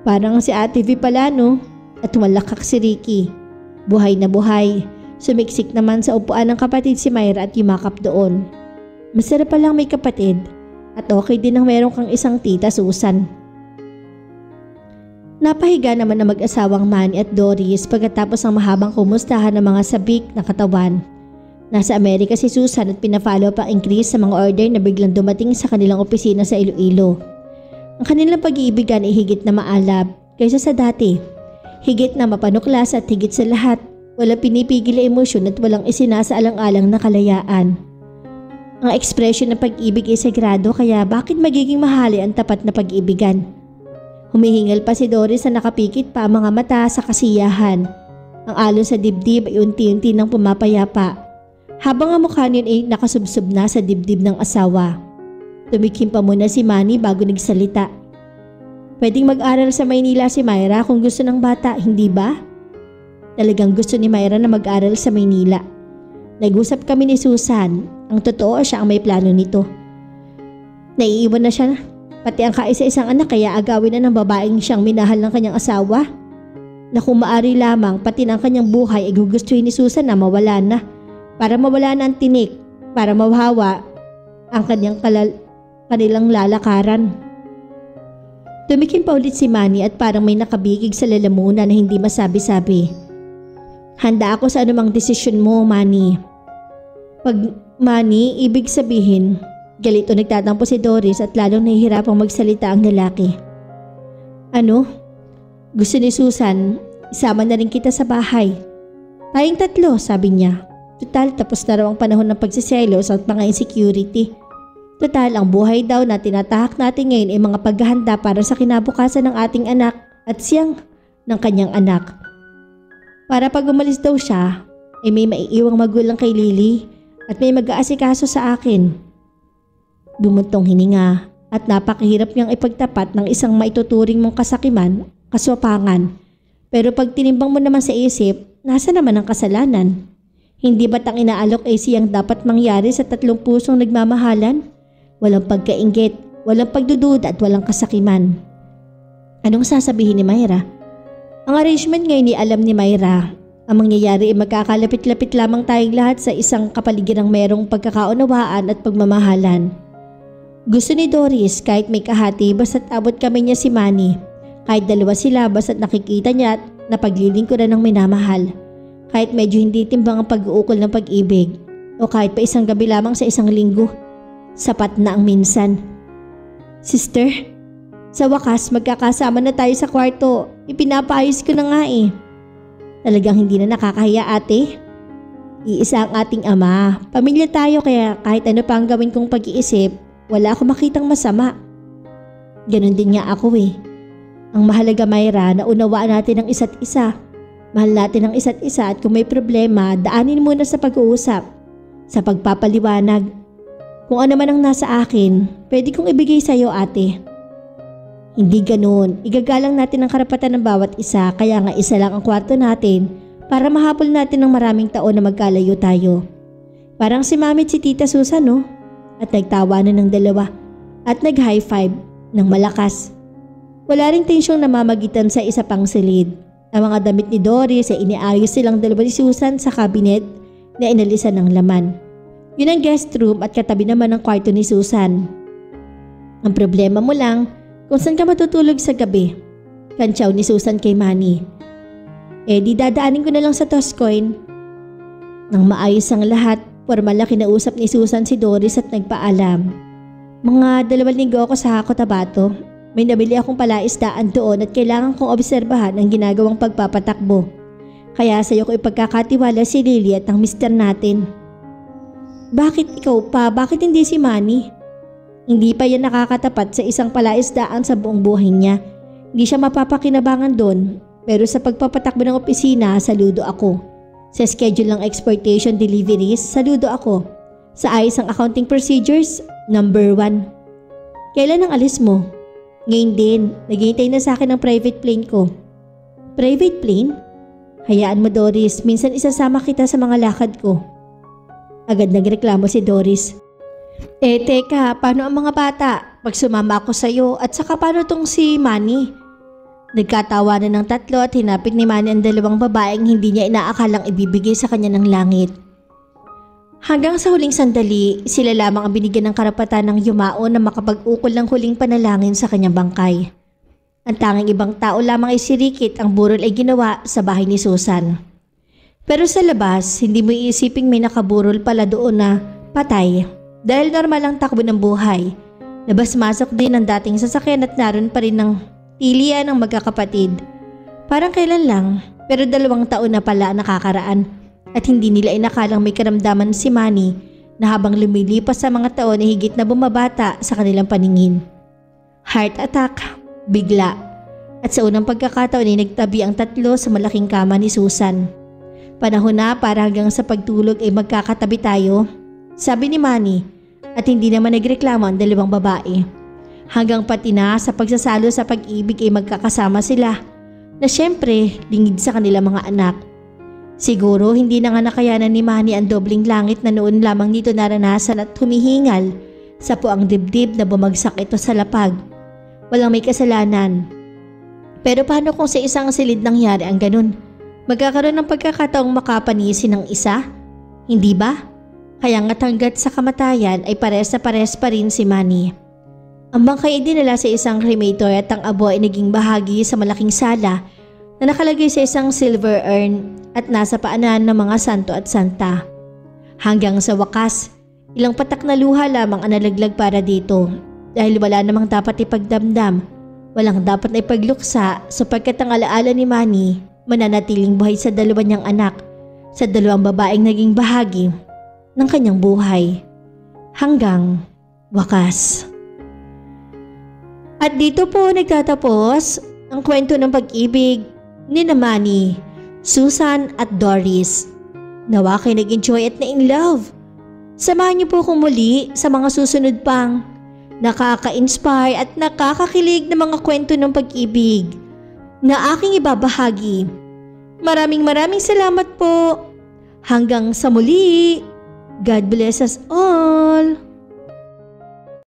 Parang si Ate V pala no? At malakak si Ricky. Buhay na buhay. Sumiksik naman sa upuan ng kapatid si Myra at yumakap doon. Masarap palang may kapatid. At okay din ang meron kang isang tita Susan. Napahiga naman ang mag-asawang Manny at Doris pagkatapos ng mahabang kumustahan ng mga sabik na katawan. Nasa Amerika si Susan at pinafollow pa ang increase sa mga order na biglang dumating sa kanilang opisina sa Iloilo. Ang kanilang pag-iibigan ay higit na maalab kaysa sa dati. Higit na mapanuklas at higit sa lahat, walang pinipigil na emosyon at walang isinasaalang-alang na kalayaan. Ang ekspresyon ng pag-ibig ay sagrado kaya bakit magiging mahali ang tapat na pag-ibigan? Humihingal pa si Doris na nakapikit pa ang mga mata sa kasiyahan. Ang alon sa dibdib ay unti-unti nang pumapayapa. Habang ang mukha niyon ay nakasubsob na sa dibdib ng asawa. Tumikim pa muna si Manny bago nagsalita. Pwedeng mag-aral sa Maynila si Myra kung gusto ng bata, hindi ba? Talagang gusto ni Myra na mag-aral sa Maynila. Nag-usap kami ni Susan. Ang totoo siya ang may plano nito. Naiiwan na siya pati ang kaisa-isang anak kaya agawin na ng babaeng siyang minahal ng kanyang asawa. Na kung maari lamang pati ng kanyang buhay ay gugustuhin ni Susan na mawala na. Para mawala na ang tinik, para mawawa ang kanilang lalakaran. Tumikim pa ulit si Manny at parang may nakabigig sa lalamunan na hindi masabi-sabi. Handa ako sa anumang desisyon mo, Manny. Pag Manny, ibig sabihin, galito nagtatampo si Doris at lalong nahihirapang magsalita ang lalaki. Ano? Gusto ni Susan, isama na rin kita sa bahay. Tayong 3, sabi niya. Total, tapos na raw ang panahon ng pagsiselos at mga insecurity. Total, ang buhay daw na tinatahak natin ngayon ay mga paghahanda para sa kinabukasan ng ating anak at siyang ng kanyang anak. Para pag umalis daw siya, ay may maiiwang magulang kay Lily at may mag-aasikaso sa akin. Bumuntong hininga at napakahirap niyang ipagtapat ng isang maituturing mong kasakiman, kaswapangan. Pero pag tinimbang mo naman sa isip, nasa naman ang kasalanan? Hindi ba't ang inaalok ay siyang dapat mangyari sa 3 pusong nagmamahalan? Walang pagkainggit, walang pagdududa at walang kasakiman. Anong sasabihin ni Myra? Ang arrangement ngayon ay alam ni Myra. Ang mangyayari ay magkakalapit-lapit lamang tayong lahat sa isang kapaligiran merong pagkakaunawaan at pagmamahalan. Gusto ni Doris kahit may kahati basta't abot kami niya si Manny. Kahit 2 sila basta't nakikita niya at napaglilingkuran ng minamahal. Kahit medyo hindi timbang ang pag-uukol ng pag-ibig o kahit pa isang gabi lamang sa isang linggo, sapat na ang minsan. Sister, sa wakas magkakasama na tayo sa kwarto. Ipinapaayos ko na nga eh. Talagang hindi na nakakahiya ate. Iisa ang ating ama. Pamilya tayo kaya kahit ano pa ang gawin kong pag-iisip, wala akong makitang masama. Ganon din nga ako eh. Ang mahalaga Myra na unawaan natin ang isa't isa. Mahal natin ang isa't isa at kung may problema, daanin muna sa pag-uusap, sa pagpapaliwanag. Kung ano man ang nasa akin, pwede kong ibigay sa iyo ate. Hindi ganoon, igagalang natin ang karapatan ng bawat isa kaya nga isa lang ang kwarto natin para mahabol natin ng maraming taon na magkalayo tayo. Parang si Mami at si Tita Susan, no? At nagtawanan ng dalawa at nag-high five ng malakas. Wala ring tensyong namamagitan sa isa pang silid. Ang mga damit ni Doris ay iniayos silang dalawa ni Susan sa cabinet na inalisan ng laman. Yun ang guest room at katabi naman ang kwarto ni Susan. Ang problema mo lang kung saan ka matutulog sa gabi. Kantsaw ni Susan kay Manny. Di dadaanin ko na lang sa Toscoin. Nang maayos ang lahat, formal na kinausap ni Susan si Doris at nagpaalam. Mga 2 linggo ako sa Cotabato. May nabili akong palaisdaan doon at kailangan kong obserbahan ang ginagawang pagpapatakbo. Kaya sa'yo ko ipagkakatiwala si Lily at ang mister natin. Bakit ikaw pa? Bakit hindi si Manny? Hindi pa yan nakakatapat sa isang palaisdaan sa buong buhay niya. Hindi siya mapapakinabangan doon. Pero sa pagpapatakbo ng opisina, saludo ako. Sa schedule ng exportation deliveries, saludo ako. Sa ayos ng accounting procedures, number 1. Kailan ang alis mo? Ngayon din, naghihintay na sa akin ang private plane ko. Private plane? Hayaan mo Doris, minsan isasama kita sa mga lakad ko. Agad nagreklamo si Doris. Teka, paano ang mga bata? Pag sumama ako sa'yo at saka paano tong si Manny? Nagkatawanan ng tatlo at hinapit ni Manny ang 2 babaeng hindi niya inaakalang ibibigay sa kanya ng langit. Hanggang sa huling sandali, sila lamang ang binigyan ng karapatan ng yumao na makapag-ukol ng huling panalangin sa kanyang bangkay. Ang tanging ibang tao lamang ay si Rikit ang burol ay ginawa sa bahay ni Susan. Pero sa labas, hindi mo iisiping may nakaburol pala doon na patay. Dahil normal ang takbo ng buhay. Labas-masok din ang dating sasakyan at naroon pa rin ng tilian ng magkakapatid. Parang kailan lang, pero 2 taon na pala nakakaraan at hindi nila inakalang may karamdaman si Manny na habang lumilipas sa mga taon ay higit na bumabata sa kanilang paningin. Heart attack, bigla. At sa unang pagkakataon ay nagtabi ang tatlo sa malaking kama ni Susan. Panahon na para hanggang sa pagtulog ay magkakatabi tayo, sabi ni Manny, at hindi naman nagreklamo ang 2 babae. Hanggang pati na sa pagsasalo sa pag-ibig ay magkakasama sila, na syempre lingid sa kanilang mga anak. Siguro hindi na nga nakayanan ni Manny ang dobling langit na noon lamang nito naranasan at humihingal sa puang dibdib na bumagsak ito sa lapag. Walang may kasalanan. Pero paano kung sa isang silid nangyari ang ganun? Magkakaroon ng pagkakataong makapanisin ng isa? Hindi ba? Kaya nga't hanggat sa kamatayan ay pares na pares pa rin si Manny. Ang bangkay ay dinala sa isang cremator at ang abo ay naging bahagi sa malaking sala na nakalagay sa isang silver urn at nasa paanan ng mga santo at santa. Hanggang sa wakas, ilang patak na luha lamang ang nalaglag para dito dahil wala namang dapat ipagdamdam, walang dapat na ipagluksa sapagkat ang alaala ni Manny mananatiling buhay sa 2 niyang anak, sa 2 babaeng naging bahagi ng kanyang buhay. Hanggang wakas. At dito po nagtatapos ang kwento ng pag-ibig ni Manny, Susan at Doris. Nawa kayo nag-enjoy at na-in love. Samahan niyo po kung muli sa mga susunod pang nakaka-inspire at nakakakilig na mga kwento ng pag-ibig na aking ibabahagi. Maraming salamat po. Hanggang sa muli. God bless us all.